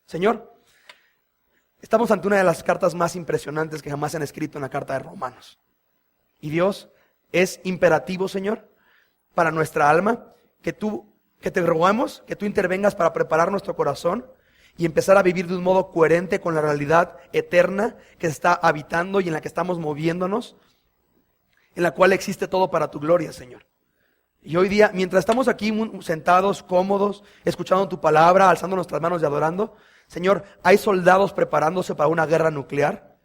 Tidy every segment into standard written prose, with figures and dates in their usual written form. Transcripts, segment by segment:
Señor, estamos ante una de las cartas más impresionantes que jamás se han escrito en la carta de Romanos. Y Dios, es imperativo, Señor, para nuestra alma, que te rogamos, que tú intervengas para preparar nuestro corazón y empezar a vivir de un modo coherente con la realidad eterna que se está habitando y en la que estamos moviéndonos, en la cual existe todo para tu gloria, Señor. Y hoy día, mientras estamos aquí sentados, cómodos, escuchando tu palabra, alzando nuestras manos y adorando, Señor, hay soldados preparándose para una guerra nuclear.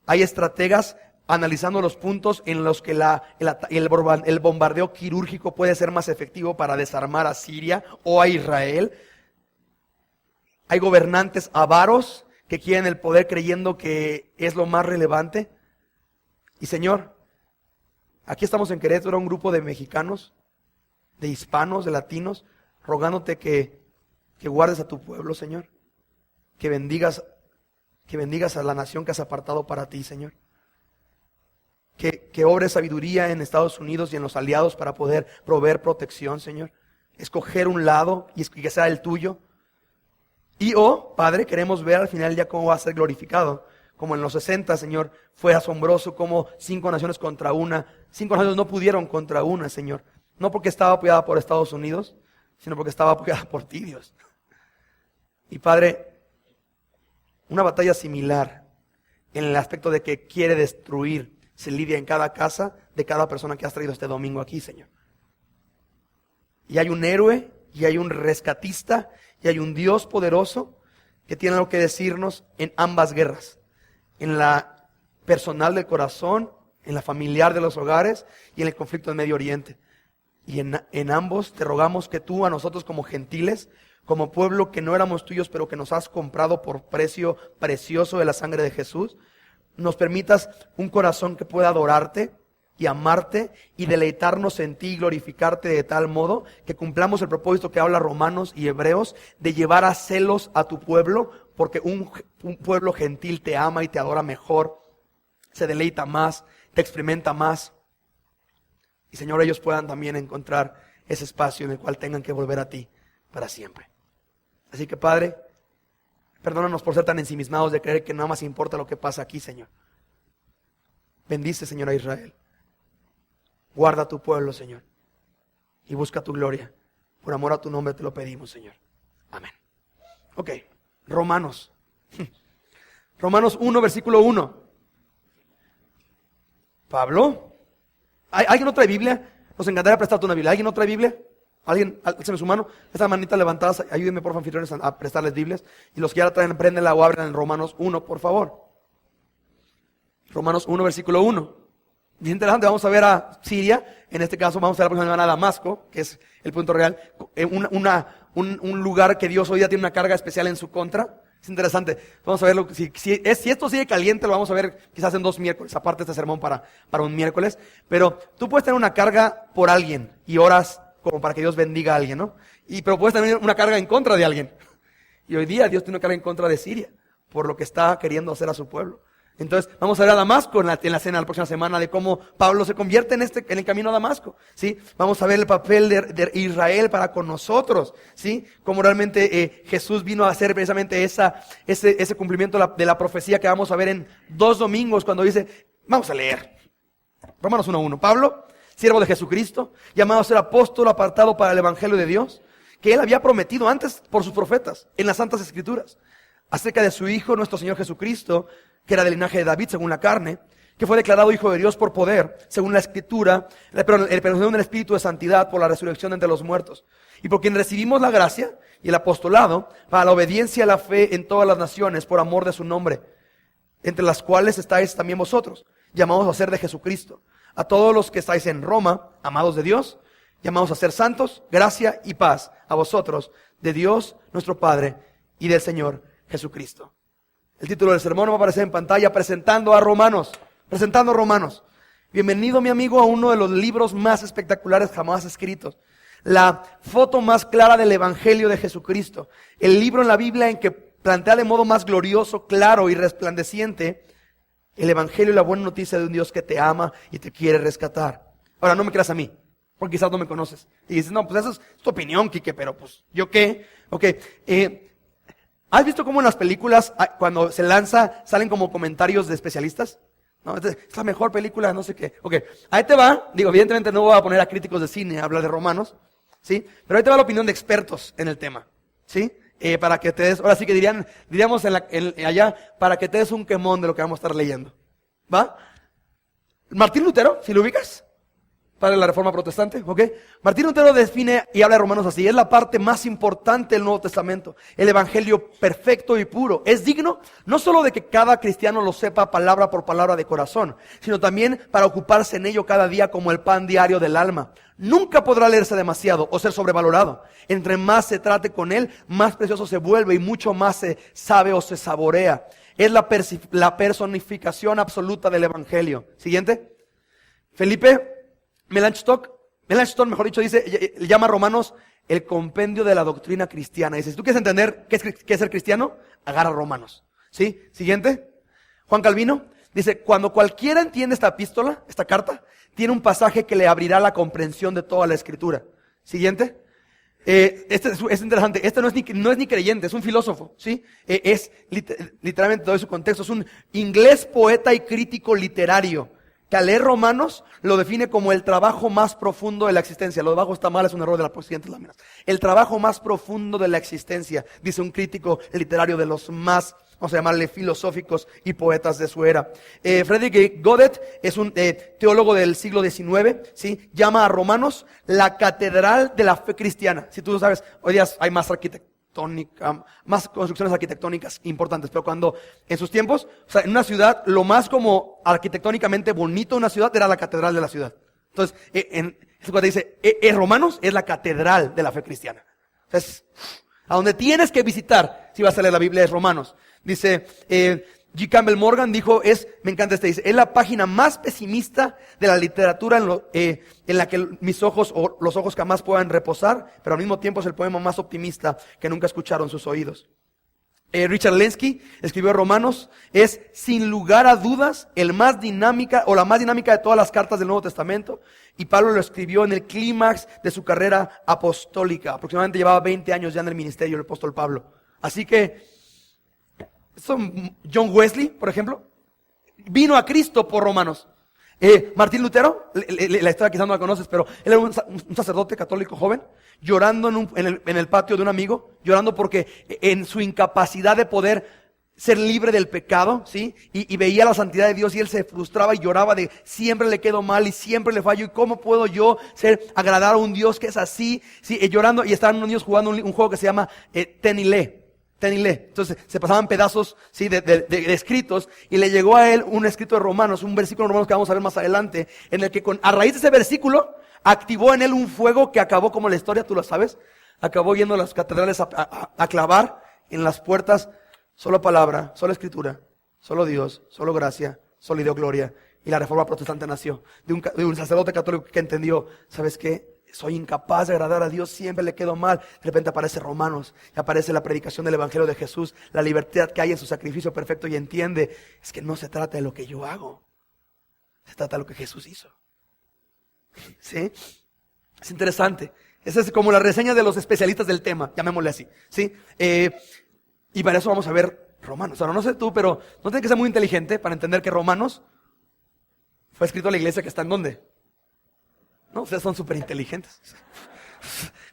Hay estrategas analizando los puntos en los que el bombardeo quirúrgico puede ser más efectivo para desarmar a Siria o a Israel. Hay gobernantes avaros que quieren el poder creyendo que es lo más relevante. Y Señor, aquí estamos en Querétaro, un grupo de mexicanos, de hispanos, de latinos, rogándote que guardes a tu pueblo, Señor. Que bendigas a la nación que has apartado para ti, Señor. Que obres sabiduría en Estados Unidos y en los aliados para poder proveer protección, Señor. Escoger un lado y que sea el tuyo. Y Padre, queremos ver al final ya cómo va a ser glorificado. Como en los 60, Señor, fue asombroso como 5 naciones contra una. 5 naciones no pudieron contra una, Señor. No porque estaba apoyada por Estados Unidos, sino porque estaba apoyada por ti, Dios. Y Padre, una batalla similar en el aspecto de que quiere destruir se lidia en cada casa de cada persona que has traído este domingo aquí, Señor. Y hay un héroe, y hay un rescatista, y hay un Dios poderoso que tiene algo que decirnos en ambas guerras. En la personal del corazón, en la familiar de los hogares y en el conflicto en Medio Oriente. Y en ambos te rogamos que tú a nosotros como gentiles, como pueblo que no éramos tuyos, pero que nos has comprado por precio precioso de la sangre de Jesús, nos permitas un corazón que pueda adorarte y amarte y deleitarnos en ti y glorificarte de tal modo que cumplamos el propósito que habla Romanos y Hebreos de llevar a celos a tu pueblo, porque un pueblo gentil te ama y te adora mejor, se deleita más, te experimenta más. Y Señor, ellos puedan también encontrar ese espacio en el cual tengan que volver a ti para siempre. Así que Padre, perdónanos por ser tan ensimismados de creer que nada más importa lo que pasa aquí, Señor. Bendice, Señor, a Israel. Guarda a tu pueblo, Señor. Y busca tu gloria. Por amor a tu nombre te lo pedimos, Señor. Amén. Ok, Romanos. Romanos 1, versículo 1. Pablo. ¿Alguien no trae Biblia? Nos encantaría prestarte una Biblia. ¿Alguien no trae Biblia? ¿Alguien? Álceme su mano. Estas manitas levantadas, ayúdenme por favor, anfitriones, a prestarles Biblias. Y los que ya la traen, préndenla o abren en Romanos 1, por favor. Romanos 1, versículo 1. Bien interesante, vamos a ver a Siria. En este caso vamos a ver la próxima semana a Damasco, que es el punto real. Un lugar que Dios hoy día tiene una carga especial en su contra. Es interesante. Vamos a verlo. Si esto sigue caliente, lo vamos a ver quizás en 2 miércoles. Aparte de este sermón para un miércoles. Pero tú puedes tener una carga por alguien y oras como para que Dios bendiga a alguien, ¿no? Pero puedes tener una carga en contra de alguien. Y hoy día Dios tiene una carga en contra de Siria por lo que está queriendo hacer a su pueblo. Entonces, vamos a ver a Damasco en la cena la próxima semana de cómo Pablo se convierte en el camino a Damasco, ¿sí? Vamos a ver el papel de Israel para con nosotros, ¿sí? Cómo realmente Jesús vino a hacer precisamente ese cumplimiento de la profecía que vamos a ver en 2 domingos cuando dice, vamos a leer. Romanos 1:1. Pablo, siervo de Jesucristo, llamado a ser apóstol, apartado para el evangelio de Dios, que él había prometido antes por sus profetas en las Santas Escrituras, acerca de su Hijo, nuestro Señor Jesucristo, que era del linaje de David según la carne, que fue declarado Hijo de Dios por poder, según la Escritura, pero según el Espíritu de santidad por la resurrección de entre los muertos, y por quien recibimos la gracia y el apostolado para la obediencia a la fe en todas las naciones por amor de su nombre, entre las cuales estáis también vosotros, llamados a ser de Jesucristo. A todos los que estáis en Roma, amados de Dios, llamados a ser santos, gracia y paz a vosotros, de Dios nuestro Padre y del Señor Jesucristo. El título del sermón va a aparecer en pantalla, presentando a Romanos. Bienvenido, mi amigo, a uno de los libros más espectaculares jamás escritos. La foto más clara del Evangelio de Jesucristo. El libro en la Biblia en que plantea de modo más glorioso, claro y resplandeciente el Evangelio y la buena noticia de un Dios que te ama y te quiere rescatar. Ahora, no me creas a mí, porque quizás no me conoces. Y dices, no, pues esa es tu opinión, Quique, pero pues, ¿yo qué? Ok, ¿Has visto cómo en las películas, cuando se lanza, salen como comentarios de especialistas? No, es la mejor película, no sé qué. Ok, ahí te va. Digo, evidentemente no voy a poner a críticos de cine a hablar de Romanos, ¿sí? Pero ahí te va la opinión de expertos en el tema, ¿sí? Para que te des, ahora sí que diríamos allá, para que te des un quemón de lo que vamos a estar leyendo. ¿Va? Martín Lutero, si lo ubicas, padre de la Reforma Protestante, ¿ok? Martín Lutero define y habla de Romanos así: es la parte más importante del Nuevo Testamento, el evangelio perfecto y puro. Es digno no solo de que cada cristiano lo sepa palabra por palabra de corazón, sino también para ocuparse en ello cada día como el pan diario del alma. Nunca podrá leerse demasiado o ser sobrevalorado. Entre más se trate con él, más precioso se vuelve y mucho más se sabe o se saborea. Es la personificación absoluta del evangelio. Siguiente. Felipe Melanchthon, mejor dicho, llama a Romanos el compendio de la doctrina cristiana. Dice, si tú quieres entender qué es ser cristiano, agarra Romanos. ¿Sí? Siguiente. Juan Calvino dice, cuando cualquiera entiende esta epístola, esta carta, tiene un pasaje que le abrirá la comprensión de toda la escritura. Siguiente. Este es interesante. Este no es ni creyente, es un filósofo, ¿sí? Literalmente todo su contexto. Es un inglés poeta y crítico literario, que al leer Romanos lo define como el trabajo más profundo de la existencia. Lo de abajo está mal, es un error de las siguientes láminas. El trabajo más profundo de la existencia, dice un crítico literario de los más, vamos a llamarle, filosóficos y poetas de su era. Friedrich Godet es un teólogo del siglo XIX, ¿sí? Llama a Romanos la catedral de la fe cristiana. Si tú sabes, hoy día hay más más construcciones arquitectónicas importantes, pero cuando en sus tiempos, o sea, en una ciudad, lo más como arquitectónicamente bonito de una ciudad era la catedral de la ciudad. Entonces, cuando dice, Romanos es la catedral de la fe cristiana. Entonces, a donde tienes que visitar, si vas a leer la Biblia, es Romanos. Dice, G. Campbell Morgan dijo, me encanta dice, es la página más pesimista de la literatura en la que mis ojos o los ojos jamás puedan reposar, pero al mismo tiempo es el poema más optimista que nunca escucharon sus oídos. Richard Lenski escribió Romanos, es sin lugar a dudas la más dinámica de todas las cartas del Nuevo Testamento, y Pablo lo escribió en el clímax de su carrera apostólica. Aproximadamente llevaba 20 años ya en el ministerio del apóstol Pablo. Así que John Wesley, por ejemplo, vino a Cristo por Romanos. Martín Lutero, la historia quizás no la conoces, pero él era un sacerdote católico joven, llorando en el patio de un amigo, llorando porque en su incapacidad de poder ser libre del pecado, ¿sí? Y veía la santidad de Dios y él se frustraba y lloraba de siempre le quedo mal y siempre le fallo, y cómo puedo yo agradar a un Dios que es así, ¿sí? Llorando, y estaban unos niños jugando un juego que se llama Ten y Lee. Entonces se pasaban pedazos, ¿sí? de escritos, y le llegó a él un escrito de Romanos, un versículo de Romanos que vamos a ver más adelante, en el que a raíz de ese versículo activó en él un fuego que acabó, como la historia, tú lo sabes, acabó yendo a las catedrales a clavar en las puertas solo palabra, solo escritura, solo Dios, solo gracia, solo y dio gloria. Y la Reforma Protestante nació de un sacerdote católico que entendió, ¿sabes qué? Soy incapaz de agradar a Dios, siempre le quedo mal. De repente aparece Romanos, y aparece la predicación del Evangelio de Jesús, la libertad que hay en su sacrificio perfecto, y entiende, es que no se trata de lo que yo hago, se trata de lo que Jesús hizo. ¿Sí? Es interesante. Esa es como la reseña de los especialistas del tema, llamémosle así, ¿sí? Y para eso vamos a ver Romanos. Ahora, no sé tú, pero no tienes que ser muy inteligente para entender que Romanos fue escrito a la iglesia que está en ¿dónde? No, ustedes son súper inteligentes.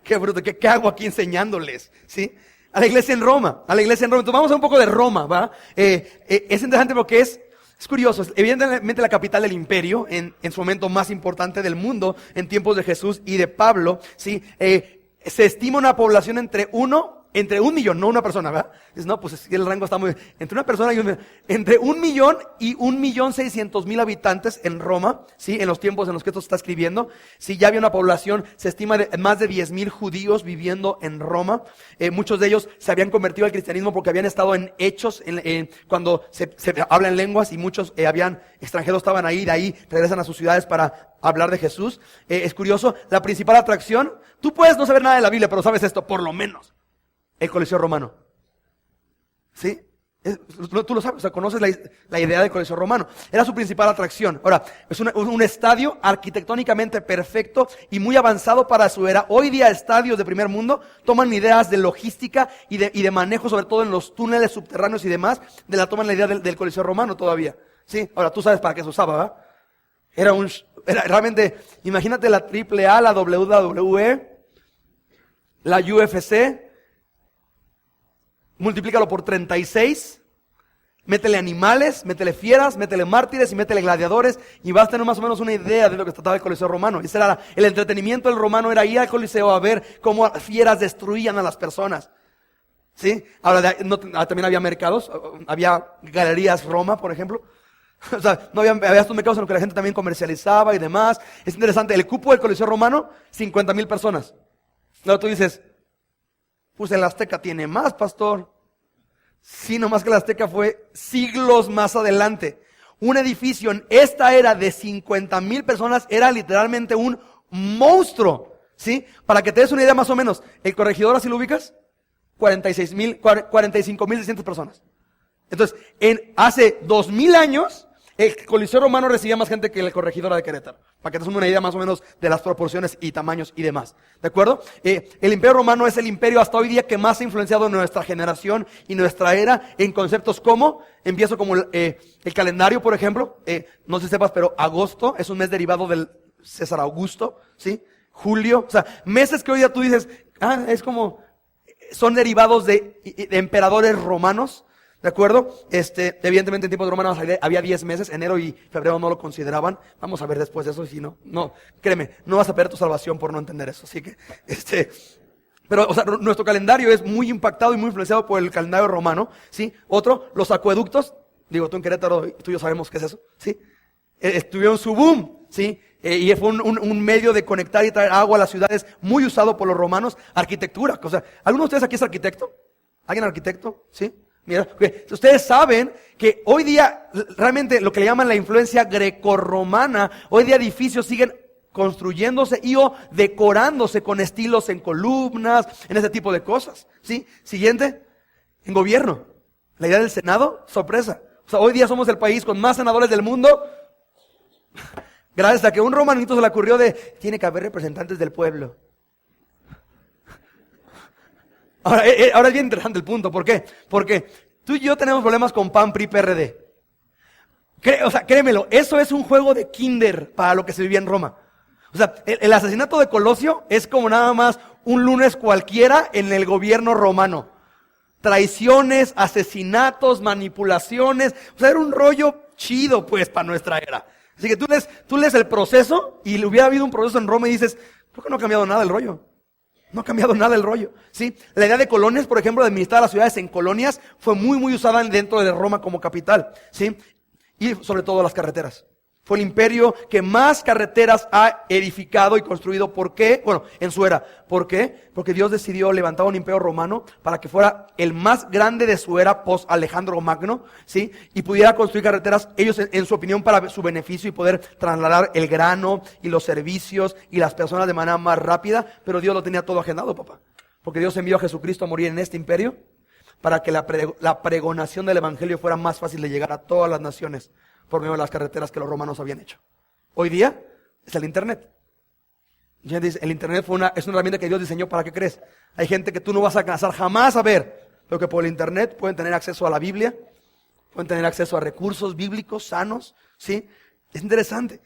Qué bruto, ¿qué hago aquí enseñándoles? ¿Sí? A la iglesia en Roma, Entonces vamos a un poco de Roma, ¿va? Es interesante porque es curioso. Evidentemente la capital del imperio, en su momento más importante del mundo, en tiempos de Jesús y de Pablo, ¿sí? Se estima una población entre 1 millón, no una persona, ¿verdad? Dices, no, pues el rango está muy... Entre una persona y entre 1 millón y 1.600.000 habitantes en Roma, ¿sí? En los tiempos en los que esto se está escribiendo, sí, ya había una población, se estima de más de 10,000 judíos viviendo en Roma. Muchos de ellos se habían convertido al cristianismo porque habían estado en Hechos, cuando se habla en lenguas, y muchos extranjeros estaban ahí, de ahí regresan a sus ciudades para hablar de Jesús. Es curioso, la principal atracción, tú puedes no saber nada de la Biblia, pero sabes esto, por lo menos. El Coliseo Romano. ¿Sí? Tú lo sabes, o sea, conoces la idea del Coliseo Romano. Era su principal atracción. Ahora, es un estadio arquitectónicamente perfecto y muy avanzado para su era. Hoy día estadios de primer mundo toman ideas de logística y de manejo, sobre todo en los túneles subterráneos y demás, toman la idea del Coliseo Romano todavía. ¿Sí? Ahora, tú sabes para qué se usaba, ¿verdad? Era realmente, imagínate la AAA, la WWE, la UFC, multiplícalo por 36, métele animales, métele fieras, métele mártires y métele gladiadores y vas a tener más o menos una idea de lo que trataba el Coliseo Romano. Ese era el entretenimiento del romano, era ir al Coliseo a ver cómo fieras destruían a las personas. ¿Sí? Ahora, también había mercados, había galerías Roma, por ejemplo. O sea, había estos mercados en los que la gente también comercializaba y demás. Es interesante, el cupo del Coliseo Romano, 50,000 personas. Luego tú dices, pues el Azteca tiene más, pastor. Sí, nomás que el Azteca fue siglos más adelante. Un edificio en esta era de 50,000 personas era literalmente un monstruo. ¿Sí? Para que te des una idea más o menos, el Corregidor, ¿así lo ubicas? 45,600 personas. Entonces, hace 2,000 años, el Coliseo Romano recibía más gente que el Corregidora de Querétaro. Para que te des una idea más o menos de las proporciones y tamaños y demás. ¿De acuerdo? El Imperio Romano es el imperio hasta hoy día que más ha influenciado en nuestra generación y nuestra era en conceptos como, empiezo como el calendario, por ejemplo. No sé si sepas, pero agosto es un mes derivado del César Augusto, ¿sí? Julio, o sea, meses que hoy día tú dices, es como, son derivados de emperadores romanos. ¿De acuerdo? Evidentemente en tiempos romanos había 10 meses, enero y febrero no lo consideraban. Vamos a ver después de eso, y si no, créeme, no vas a perder tu salvación por no entender eso. Así que, pero, o sea, nuestro calendario es muy impactado y muy influenciado por el calendario romano, ¿sí? Otro, los acueductos, digo, tú en Querétaro, tú y yo sabemos qué es eso, ¿sí? Tuvieron su boom, ¿sí? Y fue un medio de conectar y traer agua a las ciudades muy usado por los romanos. Arquitectura, o sea, ¿alguno de ustedes aquí es arquitecto? ¿Alguien arquitecto? ¿Sí? Mira, ustedes saben que hoy día realmente lo que le llaman la influencia grecorromana, hoy día edificios siguen construyéndose y o decorándose con estilos en columnas, en ese tipo de cosas. ¿Sí? Siguiente, en gobierno. La idea del Senado, sorpresa. O sea, hoy día somos el país con más senadores del mundo. Gracias a que un romanito se le ocurrió tiene que haber representantes del pueblo. Ahora es bien interesante el punto. ¿Por qué? Porque tú y yo tenemos problemas con PAN, PRI, PRD. O sea, créemelo, eso es un juego de kinder para lo que se vivía en Roma. O sea, el asesinato de Colosio es como nada más un lunes cualquiera en el gobierno romano. Traiciones, asesinatos, manipulaciones. O sea, era un rollo chido, pues, para nuestra era. Así que tú lees el proceso y le hubiera habido un proceso en Roma y dices, creo que no ha cambiado nada el rollo. No ha cambiado nada el rollo, ¿sí? La idea de colonias, por ejemplo, de administrar las ciudades en colonias, fue muy, muy usada dentro de Roma como capital, ¿sí? Y sobre todo las carreteras. Fue el imperio que más carreteras ha edificado y construido. ¿Por qué? Bueno, en su era. ¿Por qué? Porque Dios decidió levantar un imperio romano para que fuera el más grande de su era post Alejandro Magno, ¿sí? Y pudiera construir carreteras, ellos en su opinión, para su beneficio y poder trasladar el grano y los servicios y las personas de manera más rápida. Pero Dios lo tenía todo agendado, papá. Porque Dios envió a Jesucristo a morir en este imperio para que la pregonación del evangelio fuera más fácil de llegar a todas las naciones por medio de las carreteras que los romanos habían hecho. Hoy día es el internet. El internet es una herramienta que Dios diseñó. ¿Para qué crees? Hay gente que tú no vas a alcanzar jamás a ver, pero que por el internet pueden tener acceso a la Biblia, pueden tener acceso a recursos bíblicos sanos, ¿sí? Es interesante.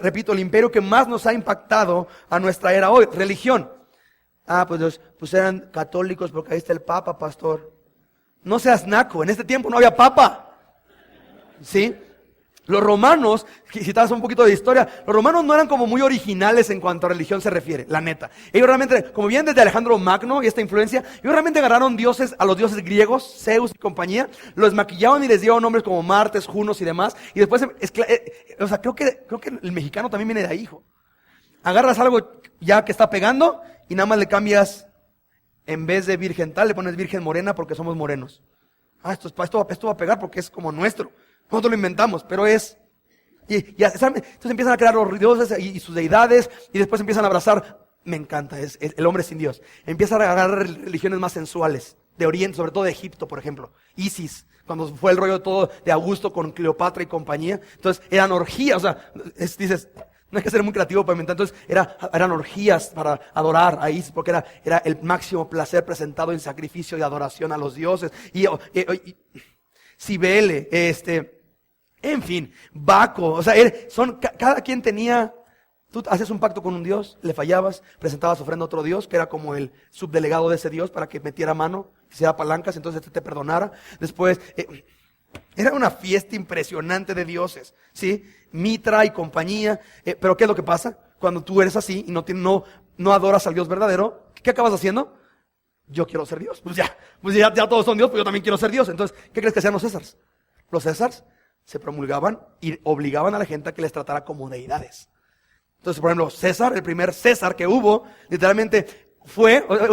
Repito, el imperio que más nos ha impactado a nuestra era hoy. Religión. Pues eran católicos porque ahí está el Papa, pastor. No seas naco, en este tiempo no había Papa. ¿Sí? Los romanos, si te das un poquito de historia, los romanos no eran como muy originales en cuanto a religión se refiere, la neta. Ellos realmente, como vienen desde Alejandro Magno y esta influencia, ellos realmente agarraron a los dioses griegos, Zeus y compañía, los maquillaban y les dieron nombres como Martes, Junos y demás. Y después, o sea, creo que el mexicano también viene de ahí, hijo. Agarras algo ya que está pegando y nada más le cambias, en vez de virgen tal, le pones virgen morena porque somos morenos. Esto va a pegar porque es como nuestro. Nosotros lo inventamos, pero es... Entonces empiezan a crear los dioses y sus deidades, y después empiezan a abrazar, me encanta, es el hombre sin Dios. Empiezan a agarrar religiones más sensuales, de Oriente, sobre todo de Egipto, por ejemplo. Isis, cuando fue el rollo todo de Augusto con Cleopatra y compañía. Entonces eran orgías, o sea, dices, no hay que ser muy creativo para inventar. Entonces eran orgías para adorar a Isis, porque era el máximo placer presentado en sacrificio y adoración a los dioses. Y Cibele, en fin, Baco, o sea, cada quien tenía. Tú haces un pacto con un dios, le fallabas, presentabas ofrenda a otro dios, que era como el subdelegado de ese dios para que metiera mano, hiciera palancas, entonces te perdonara. Después, era una fiesta impresionante de dioses, ¿sí? Mitra y compañía. Pero ¿qué es lo que pasa? Cuando tú eres así y no adoras al Dios verdadero, ¿qué acabas haciendo? Yo quiero ser Dios. Pues ya todos son Dios, pues yo también quiero ser Dios. Entonces, ¿qué crees que hacían los Césares? Los Césares se promulgaban y obligaban a la gente a que les tratara como deidades. Entonces, por ejemplo, César, el primer César que hubo, literalmente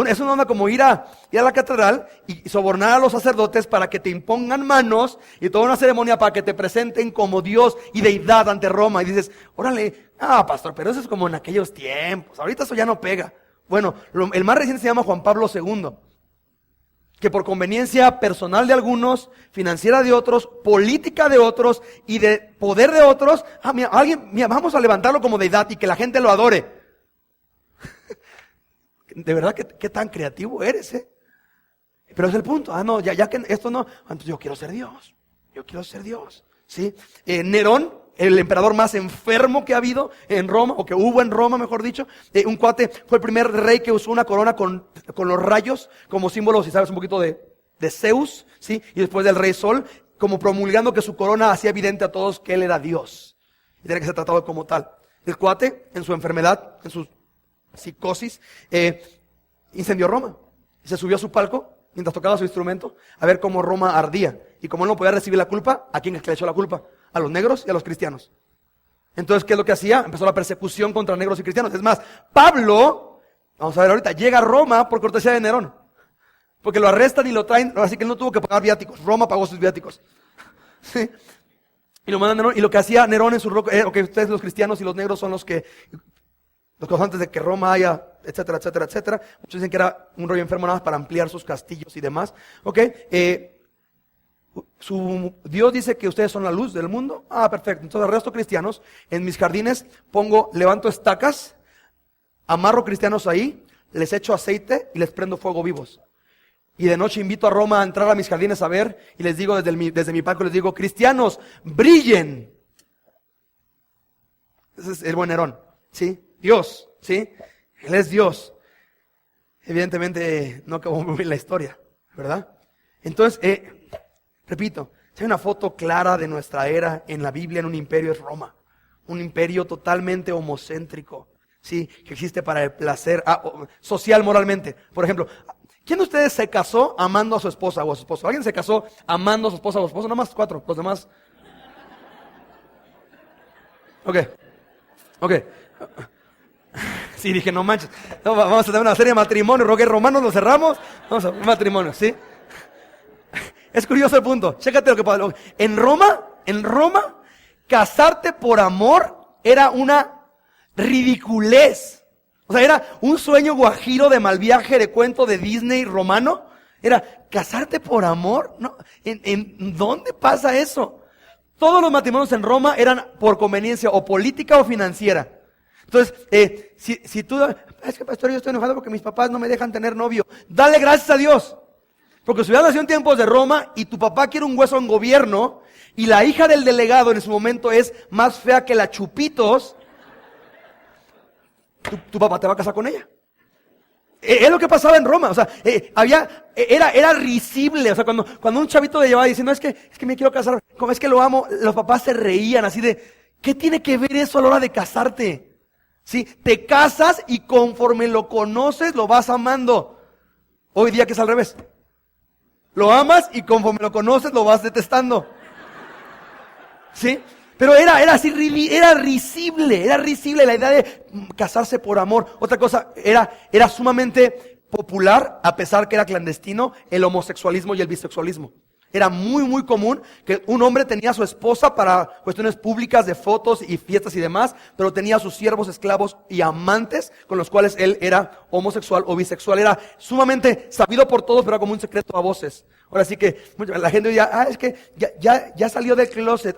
es una onda como ir a la catedral y sobornar a los sacerdotes para que te impongan manos y toda una ceremonia para que te presenten como Dios y deidad ante Roma. Y dices, órale, pastor, pero eso es como en aquellos tiempos, ahorita eso ya no pega. Bueno, el más reciente se llama Juan Pablo II, que por conveniencia personal de algunos, financiera de otros, política de otros y de poder de otros, vamos a levantarlo como deidad y que la gente lo adore. De verdad, ¿qué tan creativo eres, Pero es el punto. Ya que esto no, entonces yo quiero ser Dios, ¿sí? Nerón, el emperador más enfermo que ha habido en Roma, o que hubo en Roma, mejor dicho. Un cuate fue el primer rey que usó una corona con los rayos, como símbolo, si sabes, un poquito de Zeus, ¿sí? Y después del rey Sol, como promulgando que su corona hacía evidente a todos que él era Dios. Y tenía que ser tratado como tal. El cuate, en su enfermedad, en su psicosis, incendió Roma. Y se subió a su palco, mientras tocaba su instrumento, a ver cómo Roma ardía. Y como él no podía recibir la culpa, ¿a quién es que le echó la culpa? A los negros y a los cristianos. Entonces, ¿qué es lo que hacía? Empezó la persecución contra negros y cristianos. Es más, Pablo, vamos a ver ahorita, llega a Roma por cortesía de Nerón. Porque lo arrestan y lo traen, así que él no tuvo que pagar viáticos. Roma pagó sus viáticos. ¿Sí? Y lo mandan a Nerón. Y lo que hacía Nerón en su roca, que ustedes los cristianos y los negros son los causantes de que Roma haya, etcétera, etcétera, etcétera. Muchos dicen que era un rollo enfermo nada más para ampliar sus castillos y demás. Su Dios dice que ustedes son la luz del mundo. Perfecto. Entonces el resto cristianos, en mis jardines levanto estacas, amarro cristianos ahí, les echo aceite y les prendo fuego vivos. Y de noche invito a Roma a entrar a mis jardines a ver y les digo desde mi palco, les digo, cristianos, brillen. Ese es el buen Nerón, ¿sí? Dios, ¿sí? Él es Dios. Evidentemente no acabó muy bien la historia, ¿verdad? Entonces, repito, si hay una foto clara de nuestra era en la Biblia, en un imperio, es Roma. Un imperio totalmente homocéntrico, ¿sí? Que existe para el placer, social, moralmente. Por ejemplo, ¿quién de ustedes se casó amando a su esposa o a su esposo? ¿Alguien se casó amando a su esposa o a su esposo? Nada más 4, los demás. Ok. Sí, dije, no manches. No, vamos a tener una serie de matrimonios. Roque Romanos, lo cerramos. Vamos a matrimonio, ¿sí? Es curioso el punto. Chécate lo que pasa. En Roma, casarte por amor era una ridiculez. O sea, era un sueño guajiro de mal viaje de cuento de Disney romano. Era casarte por amor. No, ¿en dónde pasa eso? Todos los matrimonios en Roma eran por conveniencia o política o financiera. Entonces, si tú, es que pastor, yo estoy enojado porque mis papás no me dejan tener novio. Dale gracias a Dios. Porque si hubieras nacido en tiempos de Roma y tu papá quiere un hueso en gobierno y la hija del delegado en su momento es más fea que la Chupitos, tu papá te va a casar con ella. Es lo que pasaba en Roma. O sea, era risible. O sea, cuando un chavito le llevaba diciendo, es que me quiero casar, como es que lo amo, los papás se reían así de, ¿qué tiene que ver eso a la hora de casarte? ¿Sí? Te casas y conforme lo conoces, lo vas amando. Hoy día que es al revés. Lo amas y conforme lo conoces, lo vas detestando. ¿Sí? Pero era así, era risible la idea de casarse por amor. Otra cosa, era sumamente popular, a pesar que era clandestino, el homosexualismo y el bisexualismo. Era muy común que un hombre tenía a su esposa para cuestiones públicas de fotos y fiestas y demás, pero tenía a sus siervos, esclavos y amantes con los cuales él era homosexual o bisexual. Era sumamente sabido por todos, pero era como un secreto a voces. Ahora sí que la gente diría, es que ya salió del closet.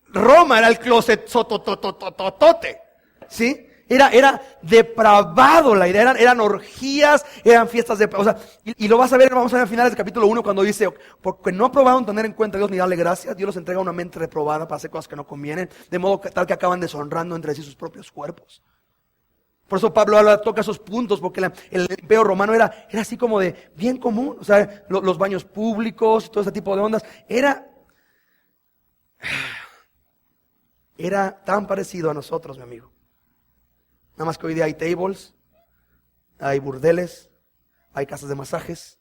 Roma era el closet sotototototote, ¿sí? Era depravado la idea, eran orgías, eran fiestas de... O sea, y lo vamos a ver al final del capítulo 1 cuando dice, porque no aprobaron tener en cuenta a Dios ni darle gracias, Dios los entrega una mente reprobada para hacer cosas que no convienen, de modo tal que acaban deshonrando entre sí sus propios cuerpos. Por eso Pablo toca esos puntos, porque el imperio romano era así como de bien común, o sea, los baños públicos y todo ese tipo de ondas, era tan parecido a nosotros, mi amigo. Nada más que hoy día hay tables, hay burdeles, hay casas de masajes,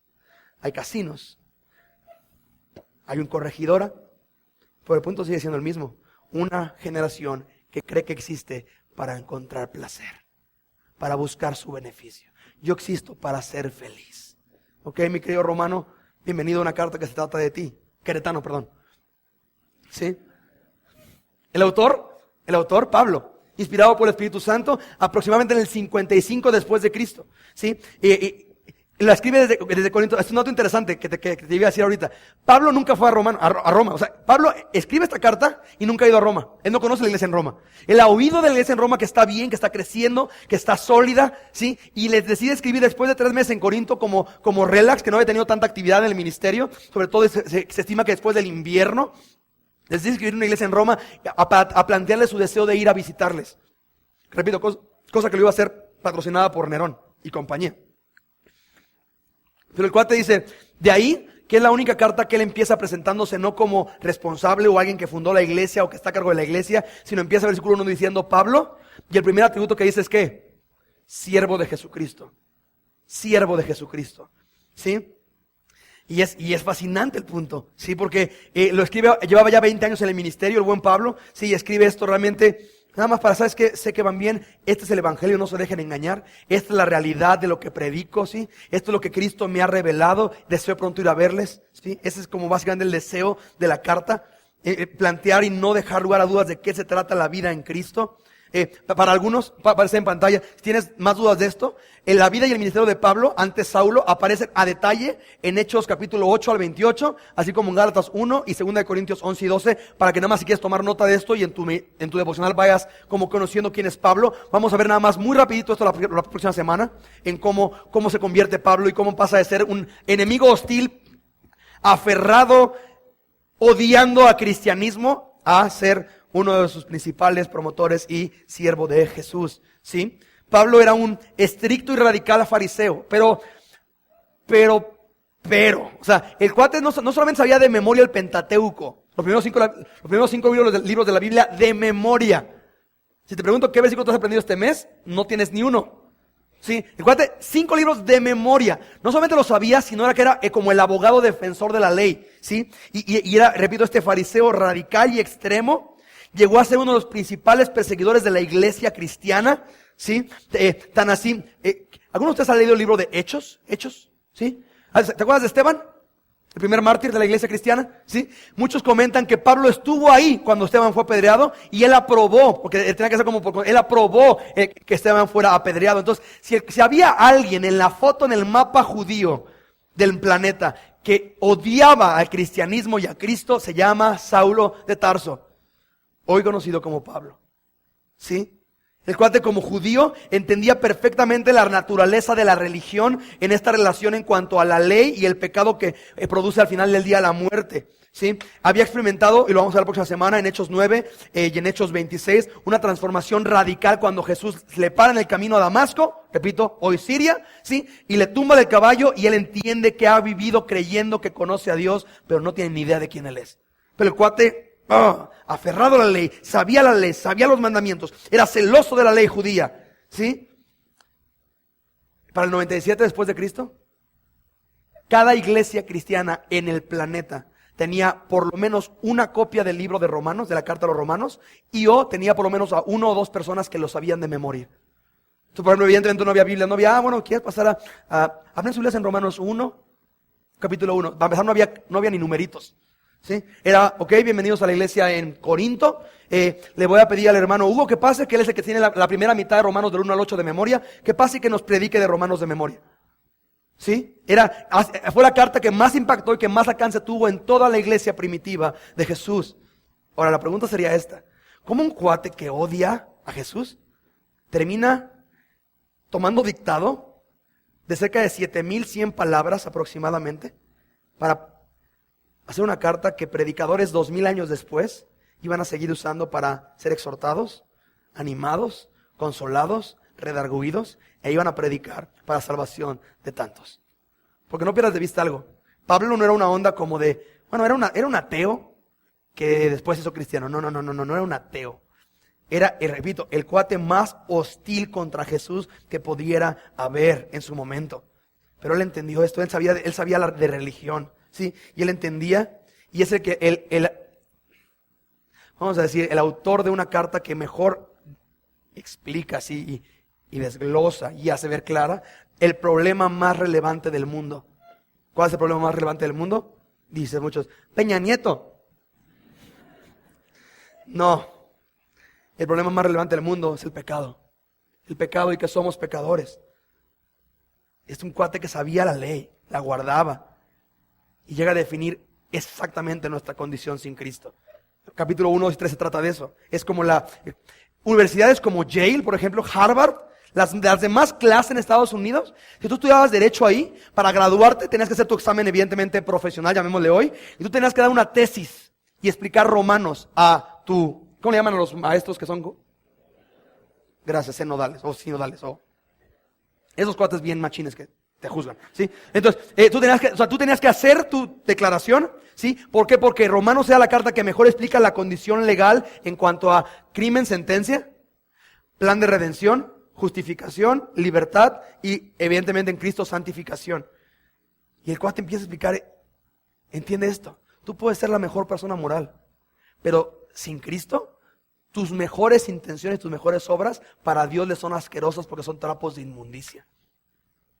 hay casinos, hay un corregidora, pero el punto sigue siendo el mismo. Una generación que cree que existe para encontrar placer, para buscar su beneficio. Yo existo para ser feliz. Ok, mi querido romano, bienvenido a una carta que se trata de ti. Queretano, perdón. ¿Sí? El autor, Pablo, inspirado por el Espíritu Santo, aproximadamente en el 55 después de Cristo, ¿sí? Lo escribe desde Corinto. Es un dato interesante que te iba a decir ahorita. Pablo nunca fue a Roma. O sea, Pablo escribe esta carta y nunca ha ido a Roma. Él no conoce la iglesia en Roma. Él ha oído de la iglesia en Roma que está bien, que está creciendo, que está sólida, ¿sí? Y les decide escribir después de 3 meses en Corinto como relax, que no había tenido tanta actividad en el ministerio. Sobre todo se estima que después del invierno. Les decide escribir una iglesia en Roma a plantearle su deseo de ir a visitarles. Repito, cosa que lo iba a hacer patrocinada por Nerón y compañía. Pero el cuate dice, de ahí que es la única carta que él empieza presentándose no como responsable o alguien que fundó la iglesia o que está a cargo de la iglesia, sino empieza el versículo 1 diciendo Pablo, y el primer atributo que dice es ¿qué? Siervo de Jesucristo. Siervo de Jesucristo. ¿Sí? Y es fascinante el punto, ¿sí? Porque lo escribe, llevaba ya 20 años en el ministerio, el buen Pablo, ¿sí? Y escribe esto realmente, nada más para, ¿sabes qué? Sé que van bien, este es el evangelio, no se dejen engañar, esta es la realidad de lo que predico, ¿sí? Esto es lo que Cristo me ha revelado, deseo pronto ir a verles, ¿sí? Ese es como básicamente el deseo de la carta, plantear y no dejar lugar a dudas de qué se trata la vida en Cristo. Para algunos, aparece en pantalla, si tienes más dudas de esto, en la vida y el ministerio de Pablo, antes Saulo, aparecen a detalle en Hechos capítulo 8 al 28, así como en Gálatas 1 y 2 de Corintios 11 y 12, para que nada más si quieres tomar nota de esto y en tu devocional vayas como conociendo quién es Pablo. Vamos a ver nada más muy rapidito esto la próxima semana, en cómo se convierte Pablo y cómo pasa de ser un enemigo hostil, aferrado, odiando a cristianismo, a ser uno de sus principales promotores y siervo de Jesús, ¿sí? Pablo era un estricto y radical fariseo, pero, o sea, el cuate no solamente sabía de memoria el Pentateuco, los primeros cinco libros de la Biblia de memoria. Si te pregunto qué versículo te has aprendido este mes, no tienes ni uno. Sí, el cuate, 5 libros de memoria. No solamente lo sabía, sino que era como el abogado defensor de la ley, ¿sí? Y era, repito, este fariseo radical y extremo. Llegó a ser uno de los principales perseguidores de la iglesia cristiana, ¿sí? Tan así, ¿alguno de ustedes ha leído el libro de Hechos? ¿Hechos? ¿Sí? ¿Te acuerdas de Esteban? El primer mártir de la iglesia cristiana, ¿sí? Muchos comentan que Pablo estuvo ahí cuando Esteban fue apedreado y él aprobó, porque tenía que ser él aprobó que Esteban fuera apedreado. Entonces, si había alguien en la foto, en el mapa judío del planeta que odiaba al cristianismo y a Cristo, se llama Saulo de Tarso, hoy conocido como Pablo, ¿sí? El cuate como judío entendía perfectamente la naturaleza de la religión en esta relación en cuanto a la ley y el pecado que produce al final del día la muerte, ¿sí? Había experimentado, y lo vamos a ver la próxima semana, en Hechos 9 y en Hechos 26, una transformación radical cuando Jesús le para en el camino a Damasco, repito, hoy Siria, ¿sí? Y le tumba del caballo y él entiende que ha vivido creyendo que conoce a Dios, pero no tiene ni idea de quién él es. Pero el cuate aferrado a la ley, sabía los mandamientos, era celoso de la ley judía, ¿sí? Para el 97 después de Cristo, cada iglesia cristiana en el planeta tenía por lo menos una copia del libro de Romanos, de la carta a los Romanos, y tenía por lo menos a 1 o 2 personas que lo sabían de memoria. Entonces, por ejemplo, evidentemente no había Biblia, no había, bueno, ¿quieres pasar abren sus Biblias en Romanos 1? Capítulo 1. Para empezar, no había ni numeritos. ¿Sí? Era, ok, bienvenidos a la iglesia en Corinto. Le voy a pedir al hermano Hugo que pase, que él es el que tiene la primera mitad de Romanos del 1 al 8 de memoria, que pase y que nos predique de Romanos de memoria. ¿Sí? Fue la carta que más impactó y que más alcance tuvo en toda la iglesia primitiva de Jesús. Ahora, la pregunta sería esta: ¿cómo un cuate que odia a Jesús termina tomando dictado de cerca de 7,100 palabras aproximadamente para hacer una carta que predicadores 2,000 años después iban a seguir usando para ser exhortados, animados, consolados, redarguidos, e iban a predicar para salvación de tantos? Porque no pierdas de vista algo. Pablo no era una onda como de, bueno, era un ateo que después hizo cristiano. No era un ateo. Era, y repito, el cuate más hostil contra Jesús que pudiera haber en su momento. Pero él entendió esto, él sabía de religión, ¿sí? Y él entendía, y es el que, vamos a decir, el autor de una carta que mejor explica así y desglosa y hace ver clara el problema más relevante del mundo. ¿Cuál es el problema más relevante del mundo? Dicen muchos, Peña Nieto. No. El problema más relevante del mundo es el pecado. El pecado y que somos pecadores. Es un cuate que sabía la ley, la guardaba y llega a definir exactamente nuestra condición sin Cristo. El capítulo 1 y 3 se trata de eso. Es como universidades como Yale, por ejemplo, Harvard, las demás clases en Estados Unidos. Si tú estudiabas derecho ahí, para graduarte tenías que hacer tu examen evidentemente profesional, llamémosle hoy, y tú tenías que dar una tesis y explicar Romanos a tu, ¿cómo le llaman a los maestros que son? Gracias, sinodales, o esos cuates bien machines que te juzgan, ¿sí? Entonces, tú tenías que hacer tu declaración, ¿sí? ¿Por qué? Porque Romanos era la carta que mejor explica la condición legal en cuanto a crimen, sentencia, plan de redención, justificación, libertad y evidentemente en Cristo santificación. Y el cuate empieza a explicar, entiende esto, tú puedes ser la mejor persona moral, pero sin Cristo, tus mejores intenciones, tus mejores obras, para Dios le son asquerosas porque son trapos de inmundicia.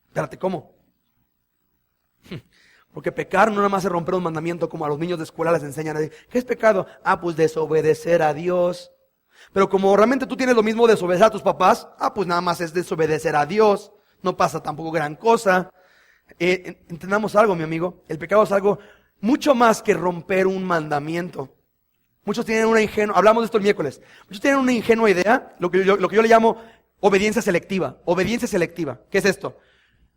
Espérate, ¿cómo? Porque pecar no nada más es romper un mandamiento como a los niños de escuela les enseñan a decir, ¿qué es pecado? Pues desobedecer a Dios. Pero como realmente tú tienes lo mismo de desobedecer a tus papás, pues nada más es desobedecer a Dios. No pasa tampoco gran cosa. Entendamos algo, mi amigo. El pecado es algo mucho más que romper un mandamiento. Muchos tienen una ingenua, hablamos de esto el miércoles, muchos tienen una ingenua idea, lo que yo le llamo obediencia selectiva. Obediencia selectiva. ¿Qué es esto?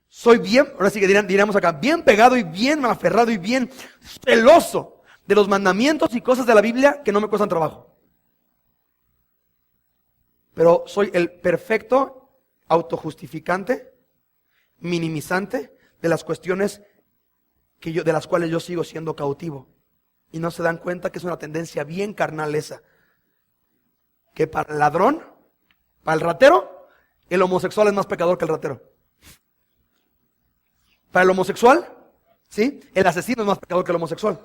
Soy bien, ahora sí que diríamos acá, bien pegado y bien aferrado y bien celoso de los mandamientos y cosas de la Biblia que no me cuestan trabajo. Pero soy el perfecto autojustificante, minimizante de las cuestiones de las cuales yo sigo siendo cautivo. Y no se dan cuenta que es una tendencia bien carnal esa. Que para el ladrón, para el ratero, el homosexual es más pecador que el ratero. Para el homosexual, ¿sí? El asesino es más pecador que el homosexual.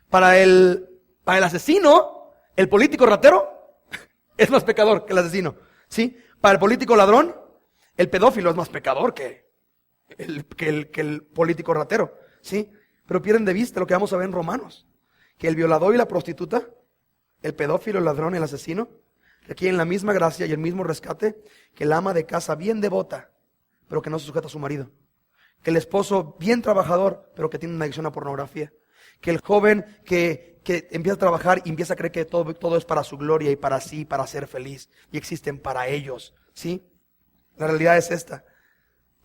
Para el asesino, el político ratero es más pecador que el asesino, ¿sí? Para el político ladrón, el pedófilo es más pecador que el político ratero, ¿sí? Pero pierden de vista lo que vamos a ver en Romanos, que el violador y la prostituta, el pedófilo, el ladrón y el asesino, requieren la misma gracia y el mismo rescate que el ama de casa bien devota, pero que no se sujeta a su marido. Que el esposo bien trabajador, pero que tiene una adicción a pornografía. Que el joven que empieza a trabajar y empieza a creer que todo es para su gloria y para sí, para ser feliz. Y existen para ellos, ¿sí? La realidad es esta.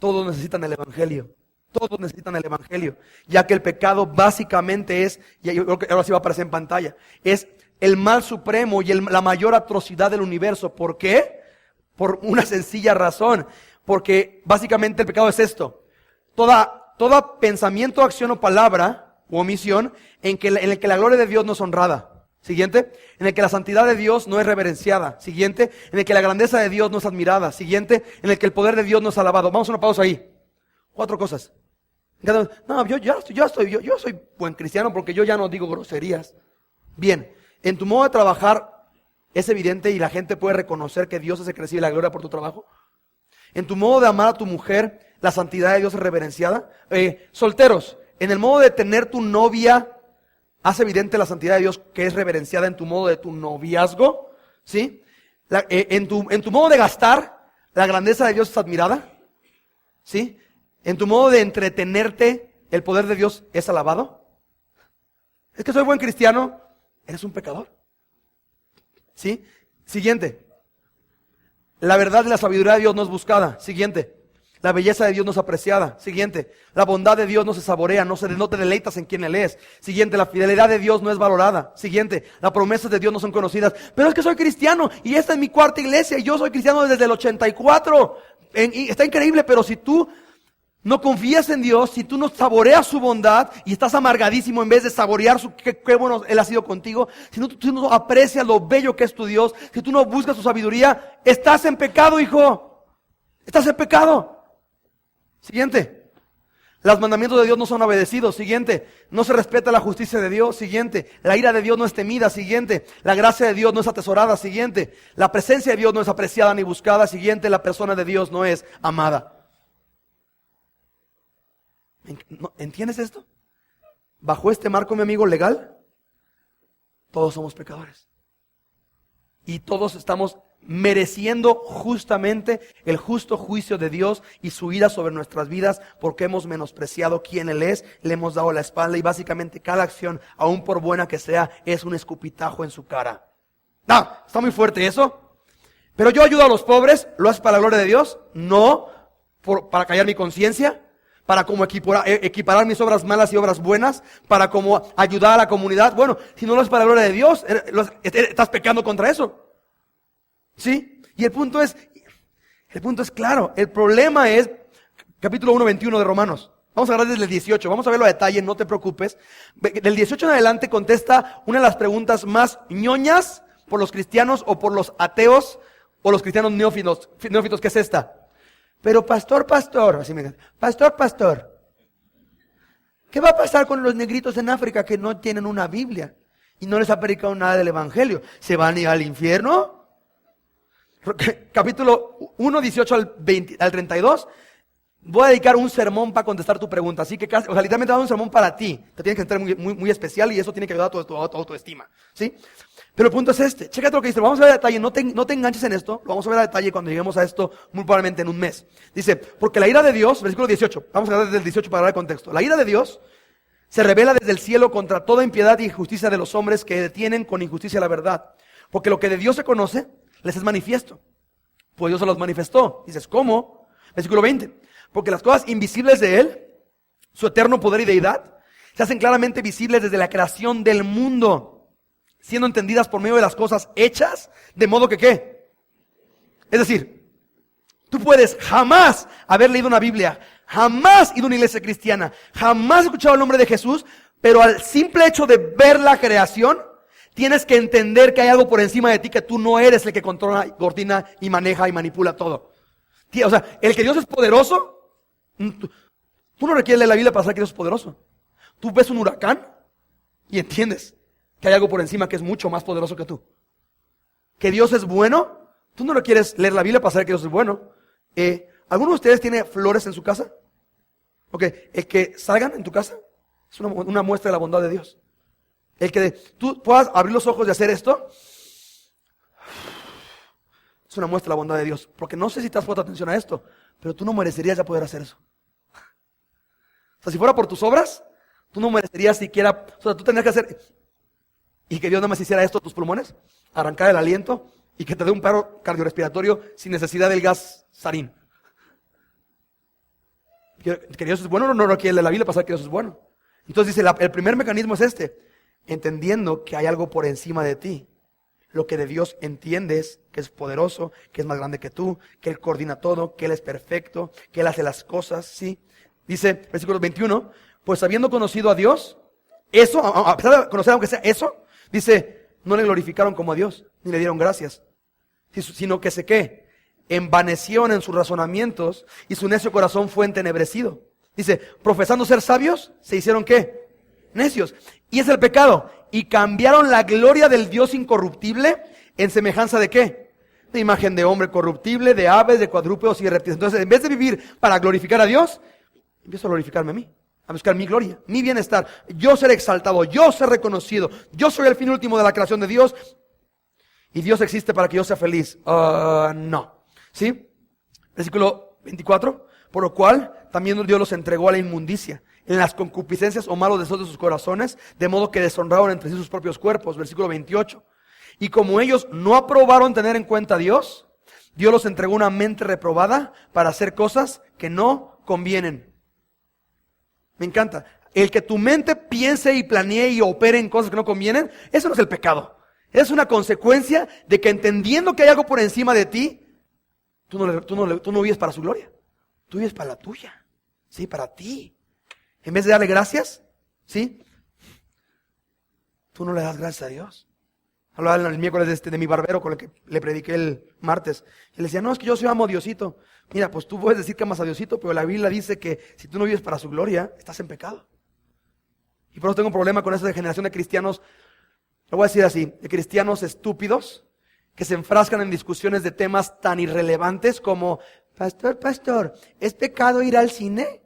Todos necesitan el evangelio. Todos necesitan el evangelio. Ya que el pecado básicamente es, y yo creo que ahora sí va a aparecer en pantalla, es el mal supremo y la mayor atrocidad del universo. ¿Por qué? Por una sencilla razón. Porque básicamente el pecado es esto. Toda pensamiento, acción o palabra u omisión en el que la gloria de Dios no es honrada. Siguiente, en el que la santidad de Dios no es reverenciada. Siguiente, en el que la grandeza de Dios no es admirada. Siguiente, en el que el poder de Dios no es alabado. Vamos a una pausa ahí. 4 cosas. No, yo soy buen cristiano porque yo ya no digo groserías. Bien, en tu modo de trabajar es evidente y la gente puede reconocer que Dios es el que recibe la gloria por tu trabajo. En tu modo de amar a tu mujer, la santidad de Dios es reverenciada. Solteros, en el modo de tener tu novia, ¿hace evidente la santidad de Dios que es reverenciada en tu modo de tu noviazgo? ¿Sí? En tu modo de gastar, la grandeza de Dios es admirada. ¿Sí? En tu modo de entretenerte, el poder de Dios es alabado. Es que soy buen cristiano, eres un pecador. ¿Sí? Siguiente. La verdad y la sabiduría de Dios no es buscada. Siguiente. La belleza de Dios no es apreciada. Siguiente. La bondad de Dios no se saborea, no te deleitas en quien Él es. Siguiente. La fidelidad de Dios no es valorada. Siguiente. Las promesas de Dios no son conocidas. Pero es que soy cristiano y esta es mi cuarta iglesia y yo soy cristiano desde el 84. Y está increíble, pero si tú no confías en Dios, si tú no saboreas su bondad y estás amargadísimo en vez de saborear qué bueno Él ha sido contigo, si tú no aprecias lo bello que es tu Dios, si tú no buscas su sabiduría, estás en pecado, hijo. Estás en pecado. Siguiente. Los mandamientos de Dios no son obedecidos. Siguiente. No se respeta la justicia de Dios. Siguiente. La ira de Dios no es temida. Siguiente. La gracia de Dios no es atesorada. Siguiente. La presencia de Dios no es apreciada ni buscada. Siguiente. La persona de Dios no es amada. ¿Entiendes esto? Bajo este marco, mi amigo, legal, todos somos pecadores. Y todos estamos mereciendo justamente el justo juicio de Dios y su ira sobre nuestras vidas porque hemos menospreciado quién Él es, le hemos dado la espalda y básicamente cada acción, aun por buena que sea, es un escupitajo en su cara. ¿Está muy fuerte eso? Pero yo ayudo a los pobres, ¿lo haces para la gloria de Dios? No, para callar mi conciencia, para como equiparar mis obras malas y obras buenas, para como ayudar a la comunidad. Bueno, si no lo haces para la gloria de Dios, estás pecando contra eso. ¿Sí? Y el punto es claro. El problema es, capítulo 1, 21 de Romanos. Vamos a agarrar desde el 18, vamos a verlo a detalle, no te preocupes. Del 18 en adelante contesta una de las preguntas más ñoñas por los cristianos o por los ateos o los cristianos neófitos, que es esta. Pero pastor, así me dice, pastor, ¿qué va a pasar con los negritos en África que no tienen una Biblia y no les ha predicado nada del Evangelio? ¿Se van a ir al infierno? Capítulo 1, 18 al 32. Voy a dedicar un sermón para contestar tu pregunta. Así que literalmente voy a dar un sermón para ti. Te tienes que sentir muy especial y eso tiene que ayudar a tu autoestima. ¿Sí? Pero el punto es este. Chécate lo que dice. Vamos a ver a detalle. No te enganches en esto. Lo vamos a ver a detalle cuando lleguemos a esto, muy probablemente en un mes. Dice, porque la ira de Dios, versículo 18. Vamos a ver desde el 18 para dar el contexto. La ira de Dios se revela desde el cielo contra toda impiedad y injusticia de los hombres que detienen con injusticia la verdad. Porque lo que de Dios se conoce, les es manifiesto. Pues Dios se los manifestó. Dices, ¿cómo? Versículo 20. Porque las cosas invisibles de Él, su eterno poder y deidad, se hacen claramente visibles desde la creación del mundo, siendo entendidas por medio de las cosas hechas, de modo que ¿qué? Es decir, tú puedes jamás haber leído una Biblia, jamás ido a una iglesia cristiana, jamás escuchado el nombre de Jesús, pero al simple hecho de ver la creación, tienes que entender que hay algo por encima de ti, que tú no eres el que controla, coordina y maneja y manipula todo. O sea, el que Dios es poderoso, tú no requieres leer la Biblia para saber que Dios es poderoso. Tú ves un huracán y entiendes que hay algo por encima que es mucho más poderoso que tú. Que Dios es bueno, tú no requieres leer la Biblia para saber que Dios es bueno. ¿Alguno de ustedes tiene flores en su casa? Ok, el que salgan en tu casa es una muestra de la bondad de Dios. El que tú puedas abrir los ojos y hacer esto es una muestra de la bondad de Dios. Porque no sé si te has puesto atención a esto, pero tú no merecerías ya poder hacer eso. O sea, si fuera por tus obras, tú no merecerías siquiera, o sea, tú tendrías que hacer, y que Dios nada más hiciera esto a tus pulmones, arrancar el aliento, y que te dé un paro cardiorrespiratorio sin necesidad del gas sarín. Que Dios es bueno, no requiere de la Biblia para saber que Dios es bueno. Entonces dice, el primer mecanismo es entendiendo que hay algo por encima de ti. Lo que de Dios entiendes, que es poderoso, que es más grande que tú, que Él coordina todo, que Él es perfecto, que Él hace las cosas, ¿sí? Dice, versículo 21, pues habiendo conocido a Dios, eso, a pesar de conocer aunque sea eso, dice, no le glorificaron como a Dios, ni le dieron gracias, sino que ¿qué? Envanecieron en sus razonamientos y su necio corazón fue entenebrecido. Dice, profesando ser sabios, se hicieron ¿qué? Necios. Y es el pecado. Y cambiaron la gloria del Dios incorruptible en semejanza de ¿qué? de imagen de hombre corruptible, de aves, de cuadrúpedos y de reptiles. Entonces, en vez de vivir para glorificar a Dios, empiezo a glorificarme a mí, a buscar mi gloria, mi bienestar, yo ser exaltado, yo ser reconocido, yo soy el fin último de la creación de Dios y Dios existe para que yo sea feliz. No. ¿Sí? Versículo 24. Por lo cual también Dios los entregó a la inmundicia, en las concupiscencias o malos deseos de sus corazones, de modo que deshonraron entre sí sus propios cuerpos. Versículo 28. Y como ellos no aprobaron tener en cuenta a Dios, Dios los entregó una mente reprobada para hacer cosas que no convienen. Me encanta. El que tu mente piense y planee y opere en cosas que no convienen, eso no es el pecado. Es una consecuencia de que entendiendo que hay algo por encima de ti, tú no vives para su gloria. Tú vives para la tuya, ¿sí? Para ti. En vez de darle gracias, ¿sí? Tú no le das gracias a Dios. Hablaba el miércoles de mi barbero con el que le prediqué el martes. Y le decía, no, es que yo soy amo a Diosito. Mira, pues tú puedes decir que amas a Diosito, pero la Biblia dice que si tú no vives para su gloria, estás en pecado. Y por eso tengo un problema con esa generación de cristianos, lo voy a decir así, de cristianos estúpidos, que se enfrascan en discusiones de temas tan irrelevantes como, pastor, ¿es pecado ir al cine?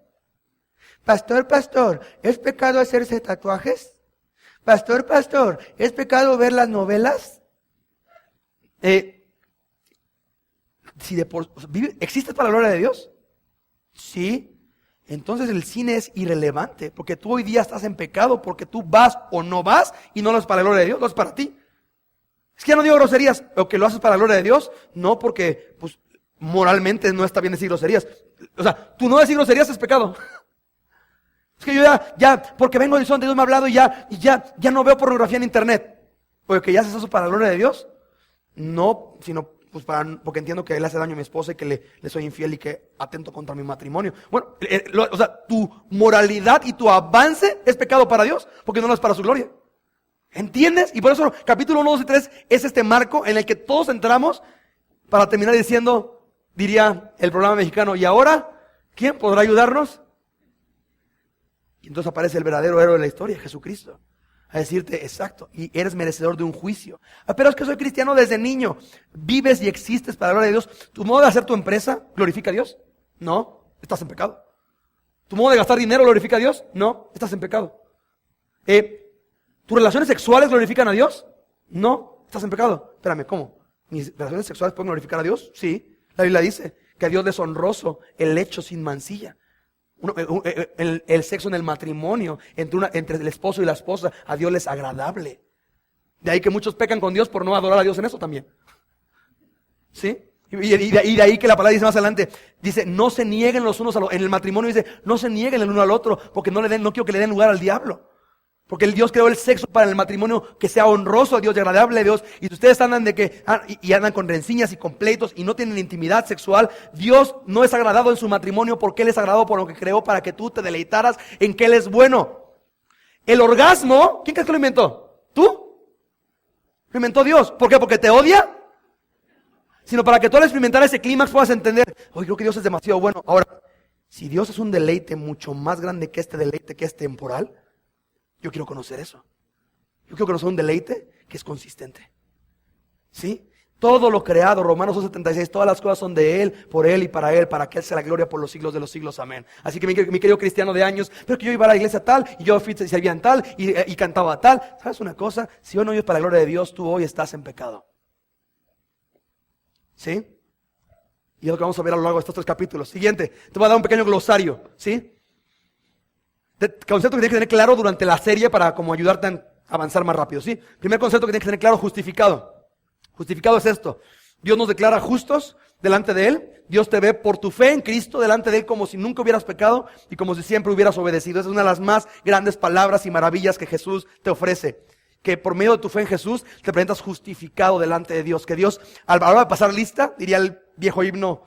Pastor, ¿es pecado hacerse tatuajes? Pastor, ¿es pecado ver las novelas? ¿Existe para la gloria de Dios? Sí. Entonces el cine es irrelevante, porque tú hoy día estás en pecado, porque tú vas o no vas, y no lo haces para la gloria de Dios, lo haces para ti. Es que ya no digo groserías, o que lo haces para la gloria de Dios, no porque, pues, moralmente no está bien decir groserías. O sea, tú no decir groserías es pecado. Es que yo ya, porque vengo del son de Dios me ha hablado y ya no veo pornografía en internet. Porque ya haces eso para la gloria de Dios. No, sino pues porque entiendo que le hace daño a mi esposa y que le soy infiel y que atento contra mi matrimonio. Bueno, o sea, tu moralidad y tu avance es pecado para Dios, porque no lo es para su gloria. ¿Entiendes? Y por eso capítulo 1, 2 y 3 es este marco en el que todos entramos para terminar diciendo, diría el programa mexicano, ¿y ahora quién podrá ayudarnos? Y entonces aparece el verdadero héroe de la historia, Jesucristo, a decirte, exacto, y eres merecedor de un juicio. Pero es que soy cristiano desde niño. ¿Vives y existes para la gloria de Dios? ¿Tu modo de hacer tu empresa glorifica a Dios? No, estás en pecado. ¿Tu modo de gastar dinero glorifica a Dios? No, estás en pecado. ¿Tus relaciones sexuales glorifican a Dios? No, estás en pecado. Espérame, ¿cómo? ¿Mis relaciones sexuales pueden glorificar a Dios? Sí, la Biblia dice que a Dios le es honroso el lecho sin mancilla. El sexo en el matrimonio entre el esposo y la esposa, a Dios les es agradable. De ahí que muchos pecan con Dios por no adorar a Dios en eso también. ¿Sí? Y de ahí que la palabra dice más adelante, dice, no se nieguen los unos a los otros. En el matrimonio dice, no se nieguen el uno al otro, porque no quiero que le den lugar al diablo. Porque el Dios creó el sexo para el matrimonio que sea honroso a Dios y agradable a Dios. Y si ustedes andan y andan con rencillas y con pleitos y no tienen intimidad sexual, Dios no es agradado en su matrimonio porque Él es agradado por lo que creó para que tú te deleitaras en que Él es bueno. El orgasmo, ¿quién crees que lo inventó? ¿Tú? Lo inventó Dios. ¿Por qué? ¿Porque te odia? Sino para que tú al experimentar ese clímax puedas entender, hoy creo que Dios es demasiado bueno. Ahora, si Dios es un deleite mucho más grande que este deleite que es temporal, yo quiero conocer eso. Yo quiero conocer un deleite que es consistente. ¿Sí? Todo lo creado, Romanos 2:76, todas las cosas son de Él, por Él y para que Él sea la gloria por los siglos de los siglos. Amén. Así que mi querido cristiano de años, pero que yo iba a la iglesia tal, y yo servía en tal, y cantaba tal. ¿Sabes una cosa? Si hoy no vives para la gloria de Dios, tú hoy estás en pecado. ¿Sí? Y es lo que vamos a ver a lo largo de estos 3 capítulos. Siguiente, te voy a dar un pequeño glosario. ¿Sí? Concepto que tienes que tener claro durante la serie para como ayudarte a avanzar más rápido, ¿sí? Primer concepto que tienes que tener claro, justificado. Justificado es esto. Dios nos declara justos delante de Él. Dios te ve por tu fe en Cristo delante de Él como si nunca hubieras pecado y como si siempre hubieras obedecido. Esa es una de las más grandes palabras y maravillas que Jesús te ofrece. Que por medio de tu fe en Jesús te presentas justificado delante de Dios. Que Dios, a la hora de pasar lista, diría el viejo himno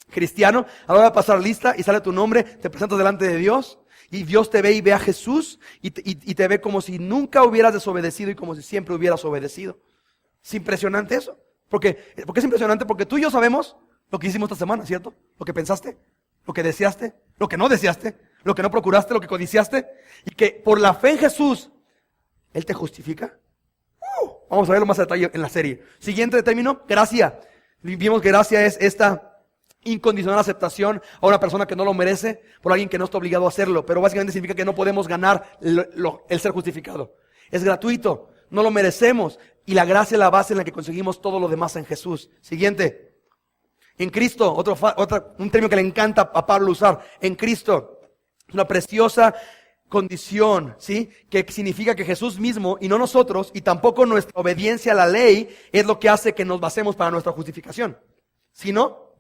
cristiano, a la hora de pasar lista y sale tu nombre, te presentas delante de Dios. Y Dios te ve y ve a Jesús y te ve como si nunca hubieras desobedecido y como si siempre hubieras obedecido. Es impresionante eso. ¿Por qué es impresionante? Porque tú y yo sabemos lo que hicimos esta semana, ¿cierto? Lo que pensaste, lo que deseaste, lo que no deseaste, lo que no procuraste, lo que codiciaste. Y que por la fe en Jesús, Él te justifica. Vamos a verlo más a detalle en la serie. Siguiente término, gracia. Vimos que gracia es esta incondicional aceptación a una persona que no lo merece por alguien que no está obligado a hacerlo. Pero básicamente significa que no podemos ganar el ser justificado. Es gratuito, no lo merecemos. Y la gracia es la base en la que conseguimos todo lo demás en Jesús. Siguiente. En Cristo, un término que le encanta a Pablo usar. En Cristo, es una preciosa condición, ¿sí? Que significa que Jesús mismo y no nosotros, y tampoco nuestra obediencia a la ley, es lo que hace que nos basemos para nuestra justificación. Sino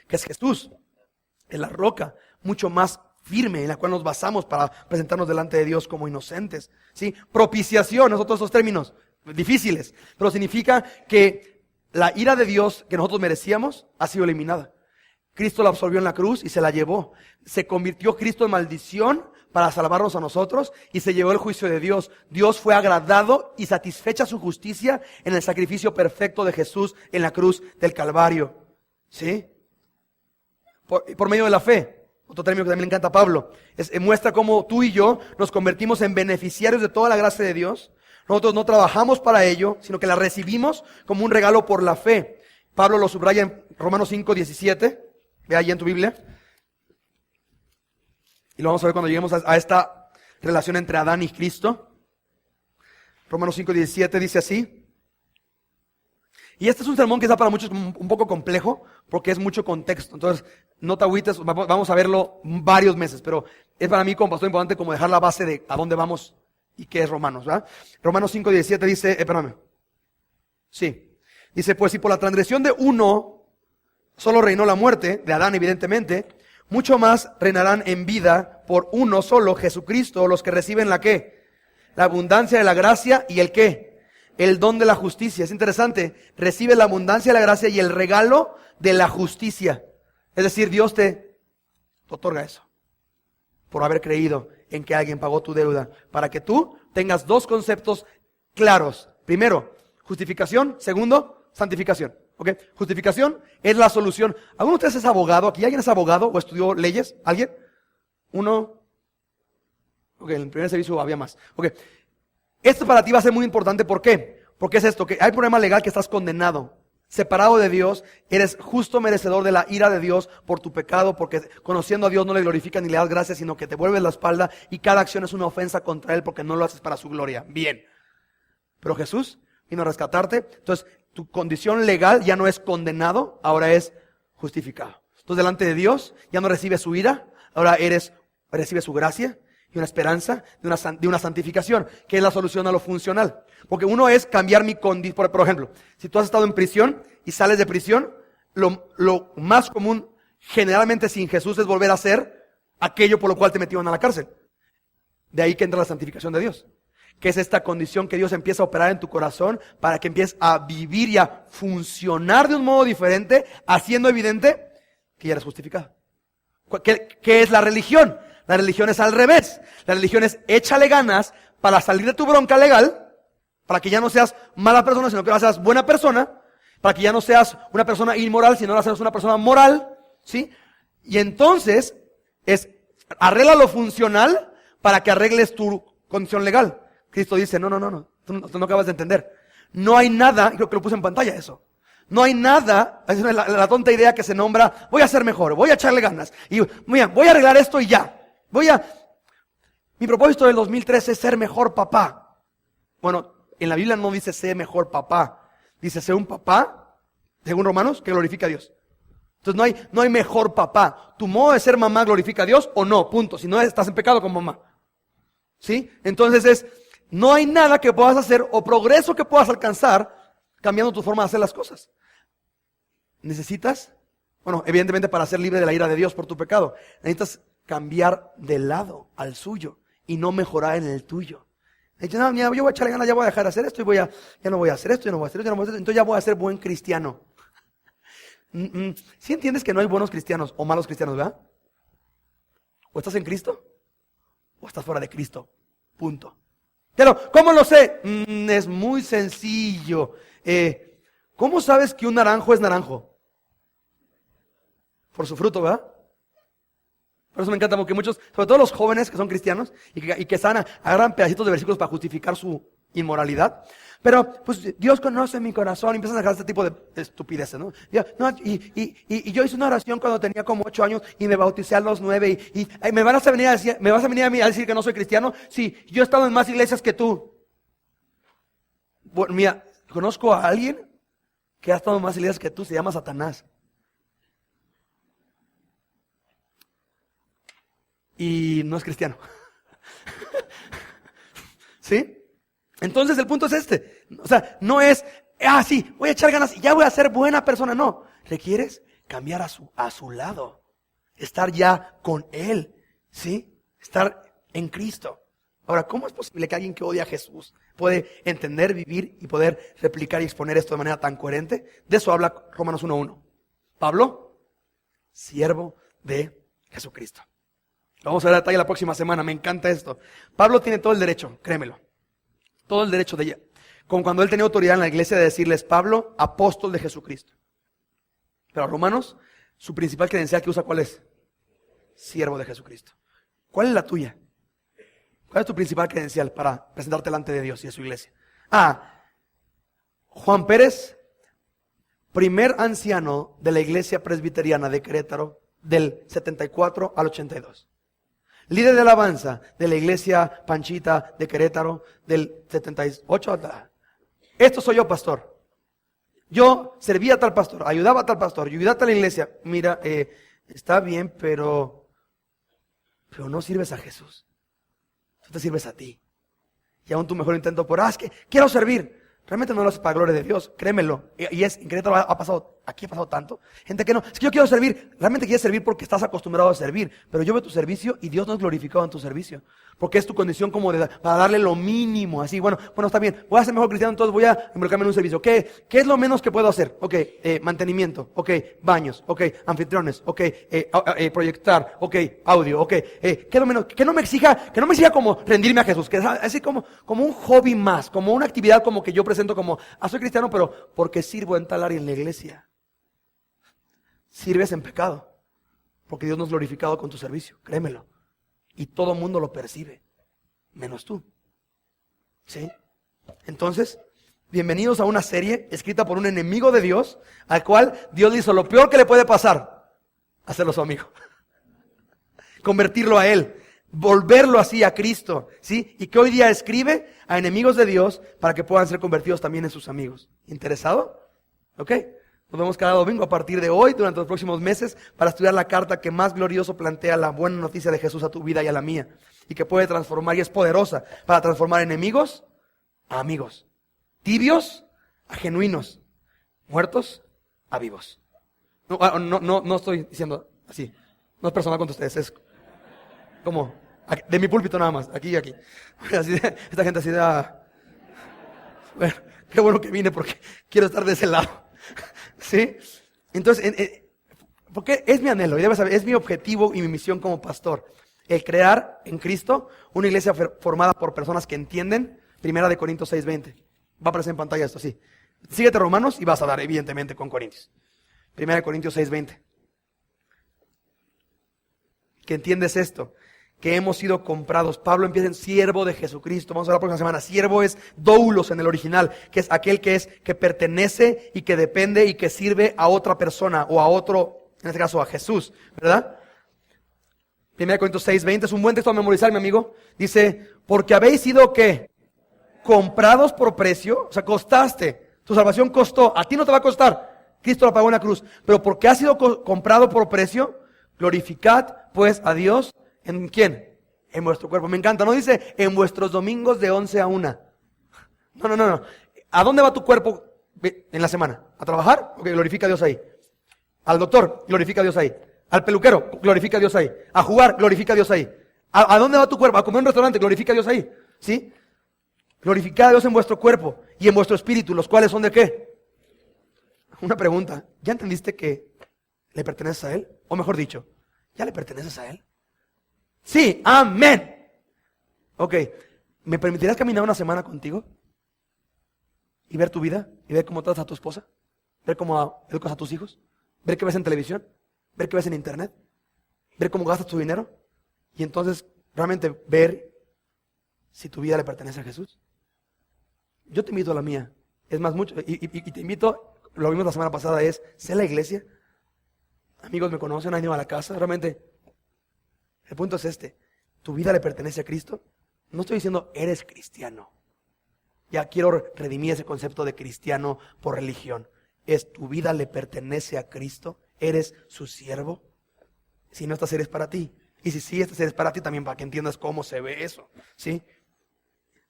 que es Jesús, es la roca mucho más firme en la cual nos basamos para presentarnos delante de Dios como inocentes, ¿sí? Propiciación, nosotros esos términos difíciles, pero significa que la ira de Dios que nosotros merecíamos ha sido eliminada. Cristo la absorbió en la cruz y se la llevó. Se convirtió Cristo en maldición para salvarnos a nosotros y se llevó el juicio de Dios. Dios fue agradado y satisfecha su justicia en el sacrificio perfecto de Jesús en la cruz del Calvario. ¿Sí? Por medio de la fe. Otro término que también le encanta a Pablo. Muestra cómo tú y yo nos convertimos en beneficiarios de toda la gracia de Dios. Nosotros no trabajamos para ello, sino que la recibimos como un regalo por la fe. Pablo lo subraya en Romanos 5:17. Ve allí en tu Biblia. Y lo vamos a ver cuando lleguemos a esta relación entre Adán y Cristo. Romanos 5:17 dice así. Y este es un sermón que está para muchos un poco complejo, porque es mucho contexto. Entonces, no te agüites, vamos a verlo varios meses, pero es para mí como pastor importante como dejar la base de a dónde vamos y qué es Romanos, ¿verdad? Romanos 5:17 dice, dice, pues si por la transgresión de uno solo reinó la muerte, de Adán evidentemente, mucho más reinarán en vida por uno solo, Jesucristo, los que reciben la ¿qué? La abundancia de la gracia y el ¿qué? El don de la justicia. Es interesante, recibe la abundancia de la gracia y el regalo de la justicia. Es decir, Dios te otorga eso, por haber creído en que alguien pagó tu deuda, para que tú tengas dos conceptos claros. Primero, justificación. Segundo, santificación. ¿Ok? Justificación es la solución. ¿Alguno de ustedes es abogado? ¿Aquí alguien es abogado o estudió leyes? ¿Alguien? ¿Uno? Ok, en el primer servicio había más. Ok. Esto para ti va a ser muy importante. ¿Por qué? Porque es esto, que hay problema legal que estás condenado. Separado de Dios, eres justo merecedor de la ira de Dios por tu pecado, porque conociendo a Dios no le glorificas ni le das gracias, sino que te vuelves la espalda y cada acción es una ofensa contra Él porque no lo haces para su gloria. Bien. Pero Jesús vino a rescatarte. Entonces, tu condición legal ya no es condenado, ahora es justificado. Entonces, delante de Dios ya no recibes su ira, ahora recibes su gracia y una esperanza de una santificación, que es la solución a lo funcional. Porque uno es cambiar mi condición. Por ejemplo, si tú has estado en prisión y sales de prisión, lo más común, generalmente sin Jesús, es volver a hacer aquello por lo cual te metieron a la cárcel. De ahí que entra la santificación de Dios, que es esta condición que Dios empieza a operar en tu corazón para que empieces a vivir y a funcionar de un modo diferente, haciendo evidente que ya eres justificado. ¿Qué es la religión? La religión es al revés. La religión es échale ganas para salir de tu bronca legal, para que ya no seas mala persona, sino que ahora seas buena persona, para que ya no seas una persona inmoral, sino ahora seas una persona moral, ¿sí? Y entonces arregla lo funcional para que arregles tu condición legal. Cristo dice, no, tú no acabas de entender. No hay nada, creo que lo puse en pantalla eso. No hay nada, es la tonta idea que se nombra, voy a ser mejor, voy a echarle ganas, y mira, voy a arreglar esto y ya. Mi propósito del 2013 es ser mejor papá. Bueno, en la Biblia no dice ser mejor papá, dice ser un papá, según Romanos, que glorifica a Dios. Entonces no hay mejor papá. Tu modo de ser mamá glorifica a Dios o no, punto. Si no, estás en pecado con mamá. ¿Sí? Entonces no hay nada que puedas hacer o progreso que puedas alcanzar cambiando tu forma de hacer las cosas. Necesitas, evidentemente para ser libre de la ira de Dios por tu pecado, necesitas cambiar de lado al suyo y no mejorar en el tuyo. Dices, no, yo voy a echarle ganas, ya voy a dejar de hacer esto y ya no voy a hacer esto, ya no voy a hacer esto, entonces ya voy a ser buen cristiano. ¿Sí entiendes que no hay buenos cristianos o malos cristianos, verdad? O estás en Cristo o estás fuera de Cristo. Punto. Pero, ¿cómo lo sé? Es muy sencillo. ¿Cómo sabes que un naranjo es naranjo? Por su fruto, ¿verdad? Por eso me encanta porque muchos, sobre todo los jóvenes que son cristianos y que agarran pedacitos de versículos para justificar su inmoralidad. Pero pues Dios conoce mi corazón y empiezan a dejar este tipo de estupideces, ¿no? Y yo hice una oración cuando tenía como 8 años y me bauticé a los 9 y me vas a venir a mí a decir que no soy cristiano. Sí, yo he estado en más iglesias que tú. Bueno, mira, conozco a alguien que ha estado en más iglesias que tú, se llama Satanás. Y no es cristiano. ¿Sí? Entonces el punto es este. O sea, no es, sí, voy a echar ganas y ya voy a ser buena persona. No, requieres cambiar a su lado. Estar ya con Él. ¿Sí? Estar en Cristo. Ahora, ¿cómo es posible que alguien que odia a Jesús puede entender, vivir y poder replicar y exponer esto de manera tan coherente? De eso habla Romanos 1:1. Pablo, siervo de Jesucristo. Lo vamos a ver a detalle la próxima semana, me encanta esto. Pablo tiene todo el derecho, créemelo. Todo el derecho de ella. Como cuando él tenía autoridad en la iglesia de decirles, Pablo, apóstol de Jesucristo. Pero a Romanos, su principal credencial que usa, ¿cuál es? Siervo de Jesucristo. ¿Cuál es la tuya? ¿Cuál es tu principal credencial para presentarte delante de Dios y de su iglesia? Juan Pérez, primer anciano de la iglesia presbiteriana de Querétaro, del 74 al 82. Líder de alabanza de la iglesia Panchita de Querétaro, del 78 a... Esto soy yo, pastor. Yo servía a tal pastor, ayudaba a tal pastor, yo ayudaba a tal iglesia. Mira, está bien, pero no sirves a Jesús. Tú te sirves a ti. Y aún tu mejor intento por, es que quiero servir. Realmente no lo haces para gloria de Dios, créemelo. Y en Querétaro aquí ha pasado tanto. Gente que no, es que yo quiero servir. Realmente quieres servir porque estás acostumbrado a servir. Pero yo veo tu servicio y Dios no es glorificado en tu servicio. Porque es tu condición como para darle lo mínimo. Así, bueno, está bien. Voy a ser mejor cristiano, entonces voy a involucrarme en un servicio. ¿Qué es lo menos que puedo hacer? Ok, mantenimiento. Ok, baños. Ok, anfitriones. Ok, proyectar. Ok, audio. Ok, ¿qué es lo menos? Que no me exija como rendirme a Jesús. Que es así como un hobby más. Como una actividad como que yo presento como, soy cristiano, pero porque sirvo en tal área en la iglesia. Sirves en pecado, porque Dios no es glorificado con tu servicio, créemelo. Y todo mundo lo percibe, menos tú. ¿Sí? Entonces, bienvenidos a una serie escrita por un enemigo de Dios, al cual Dios le hizo lo peor que le puede pasar, hacerlo su amigo. Convertirlo a Él. Volverlo así a Cristo, ¿sí? Y que hoy día escribe a enemigos de Dios para que puedan ser convertidos también en sus amigos. ¿Interesado? ¿Ok? Nos vemos cada domingo a partir de hoy, durante los próximos meses, para estudiar la carta que más glorioso plantea la buena noticia de Jesús a tu vida y a la mía. Y que puede transformar y es poderosa para transformar enemigos a amigos. Tibios a genuinos. Muertos a vivos. No estoy diciendo así. No es personal contra ustedes, es como de mi púlpito nada más, aquí y aquí. Así esta gente así de... Bueno, qué bueno que vine porque quiero estar de ese lado. ¿Sí? Entonces, porque es mi anhelo, y debes saber, es mi objetivo y mi misión como pastor. El crear en Cristo una iglesia formada por personas que entienden 1 Corintios 6:20. Va a aparecer en pantalla esto, sí. Síguete Romanos y vas a dar evidentemente con Corintios. 1 Corintios 6:20. Que entiendes esto, que hemos sido comprados. Pablo empieza en siervo de Jesucristo. Vamos a ver la próxima semana. Siervo es doulos en el original, que es aquel que pertenece y que depende y que sirve a otra persona o a otro, en este caso a Jesús, ¿verdad? 1 Corintios 6:20 es un buen texto a memorizar, mi amigo. Dice, porque habéis sido ¿qué? Comprados por precio, o sea, costaste. Tu salvación costó, a ti no te va a costar. Cristo la pagó en la cruz. Pero porque has sido comprado por precio, glorificad pues a Dios. ¿En quién? En vuestro cuerpo. Me encanta, no dice en vuestros domingos de 11 a 1. No. ¿A dónde va tu cuerpo en la semana? ¿A trabajar? Ok, glorifica a Dios ahí. Al doctor, glorifica a Dios ahí. Al peluquero, glorifica a Dios ahí. A jugar, glorifica a Dios ahí. ¿A dónde va tu cuerpo? A comer en un restaurante, glorifica a Dios ahí. ¿Sí? Glorificad a Dios en vuestro cuerpo y en vuestro espíritu, los cuales son de ¿qué? Una pregunta. ¿Ya entendiste que le perteneces a Él? O mejor dicho, ¿ya le perteneces a Él? Sí, amén. Ok, ¿me permitirás caminar una semana contigo? Y ver tu vida, y ver cómo tratas a tu esposa, ver cómo educas a tus hijos, ver qué ves en televisión, ver qué ves en internet, ver cómo gastas tu dinero, y entonces realmente ver si tu vida le pertenece a Jesús. yo te invito a la mía. Es más, mucho, y te invito, lo vimos la semana pasada, sé la iglesia. Amigos me conocen, han ido a la casa. Realmente, el punto es este. ¿Tu vida le pertenece a Cristo? No estoy diciendo, eres cristiano. Ya quiero redimir ese concepto de cristiano por religión. ¿Tu vida le pertenece a Cristo? ¿Eres su siervo? Si no, esta serie es para ti. Y si sí, esta serie es para ti también, para que entiendas cómo se ve eso. ¿Sí?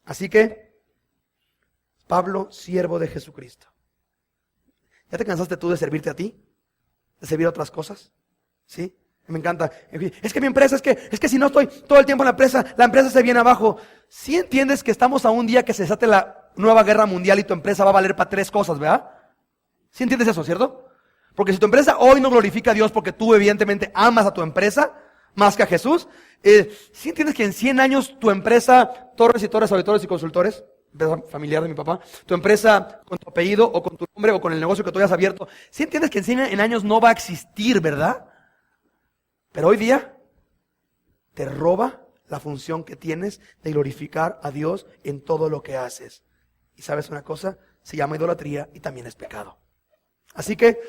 Así que, Pablo, siervo de Jesucristo. ¿Ya te cansaste tú de servirte a ti? ¿De servir a otras cosas? ¿Sí? Me encanta. Es que mi empresa, es que si no estoy todo el tiempo en la empresa se viene abajo. ¿Sí entiendes que estamos a un día que se desate la nueva guerra mundial y tu empresa va a valer para 3 cosas, ¿verdad? ¿Sí entiendes eso, cierto? Porque si tu empresa hoy no glorifica a Dios porque tú evidentemente amas a tu empresa más que a Jesús, ¿sí entiendes que en 100 años tu empresa, Torres y Torres, Auditores y Consultores, empresa familiar de mi papá, tu empresa con tu apellido o con tu nombre o con el negocio que tú hayas abierto, ¿sí entiendes que en 100 años no va a existir, verdad? Pero hoy día te roba la función que tienes de glorificar a Dios en todo lo que haces. Y ¿sabes una cosa? Se llama idolatría y también es pecado. Así que,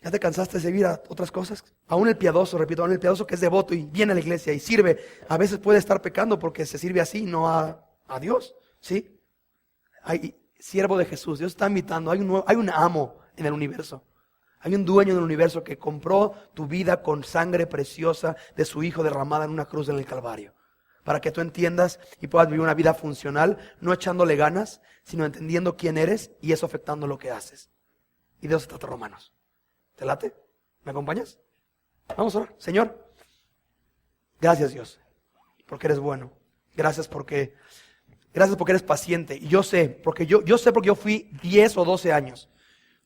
¿ya te cansaste de servir a otras cosas? Aún el piadoso, repito, aún el piadoso que es devoto y viene a la iglesia y sirve, a veces puede estar pecando porque se sirve así, no a Dios, ¿sí? Hay siervo de Jesús, Dios está invitando, hay un amo en el universo. Hay un dueño del universo que compró tu vida con sangre preciosa de su Hijo derramada en una cruz en el Calvario. Para que tú entiendas y puedas vivir una vida funcional, no echándole ganas, sino entendiendo quién eres y eso afectando lo que haces. Y de eso se trata Romanos. ¿Te late? ¿Me acompañas? Vamos a orar. Señor, gracias Dios, porque eres bueno. Gracias porque eres paciente. Y yo sé, porque yo fui 10 o 12 años,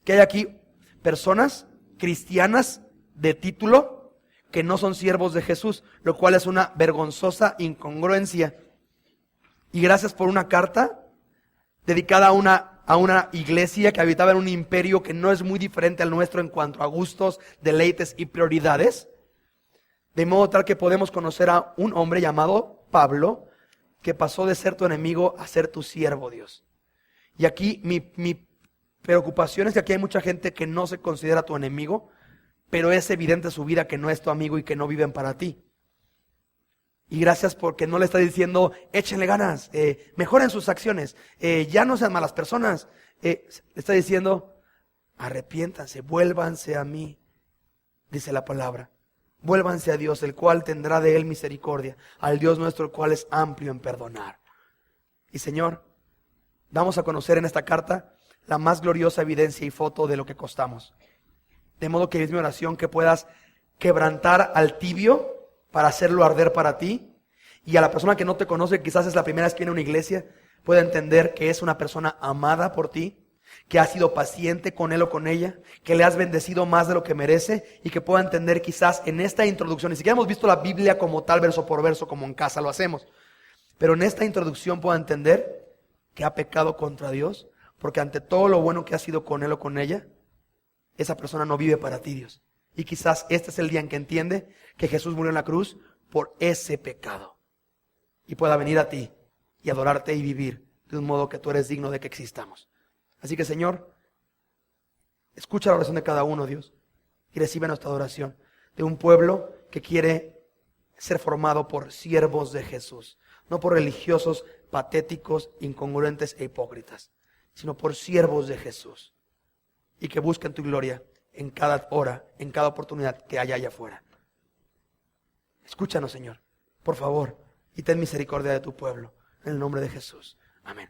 que hay aquí personas cristianas de título que no son siervos de Jesús, lo cual es una vergonzosa incongruencia. Y gracias por una carta dedicada a una iglesia que habitaba en un imperio que no es muy diferente al nuestro en cuanto a gustos, deleites y prioridades. De modo tal que podemos conocer a un hombre llamado Pablo, que pasó de ser tu enemigo a ser tu siervo, Dios. Y aquí mi preocupación es que aquí hay mucha gente que no se considera tu enemigo, pero es evidente su vida que no es tu amigo y que no viven para ti. Y gracias porque no le está diciendo, échenle ganas, mejoren sus acciones, ya no sean malas personas. Le está diciendo, arrepiéntanse, vuélvanse a mí, dice la palabra. Vuélvanse a Dios, el cual tendrá de él misericordia, al Dios nuestro, el cual es amplio en perdonar. Y Señor, vamos a conocer en esta carta la más gloriosa evidencia y foto de lo que costamos. De modo que es mi oración que puedas quebrantar al tibio para hacerlo arder para ti. Y a la persona que no te conoce, quizás es la primera vez que viene a una iglesia, pueda entender que es una persona amada por ti, que has sido paciente con él o con ella, que le has bendecido más de lo que merece y que pueda entender quizás en esta introducción, ni siquiera hemos visto la Biblia como tal, verso por verso, como en casa lo hacemos, pero en esta introducción pueda entender que ha pecado contra Dios, porque ante todo lo bueno que ha sido con él o con ella, esa persona no vive para ti, Dios. Y quizás este es el día en que entiende que Jesús murió en la cruz por ese pecado. Y pueda venir a ti y adorarte y vivir de un modo que tú eres digno de que existamos. Así que, Señor, escucha la oración de cada uno, Dios, y recibe nuestra adoración de un pueblo que quiere ser formado por siervos de Jesús, no por religiosos patéticos, incongruentes e hipócritas, sino por siervos de Jesús, y que busquen tu gloria en cada hora, en cada oportunidad que haya allá afuera. Escúchanos, Señor, por favor, y ten misericordia de tu pueblo, en el nombre de Jesús. Amén.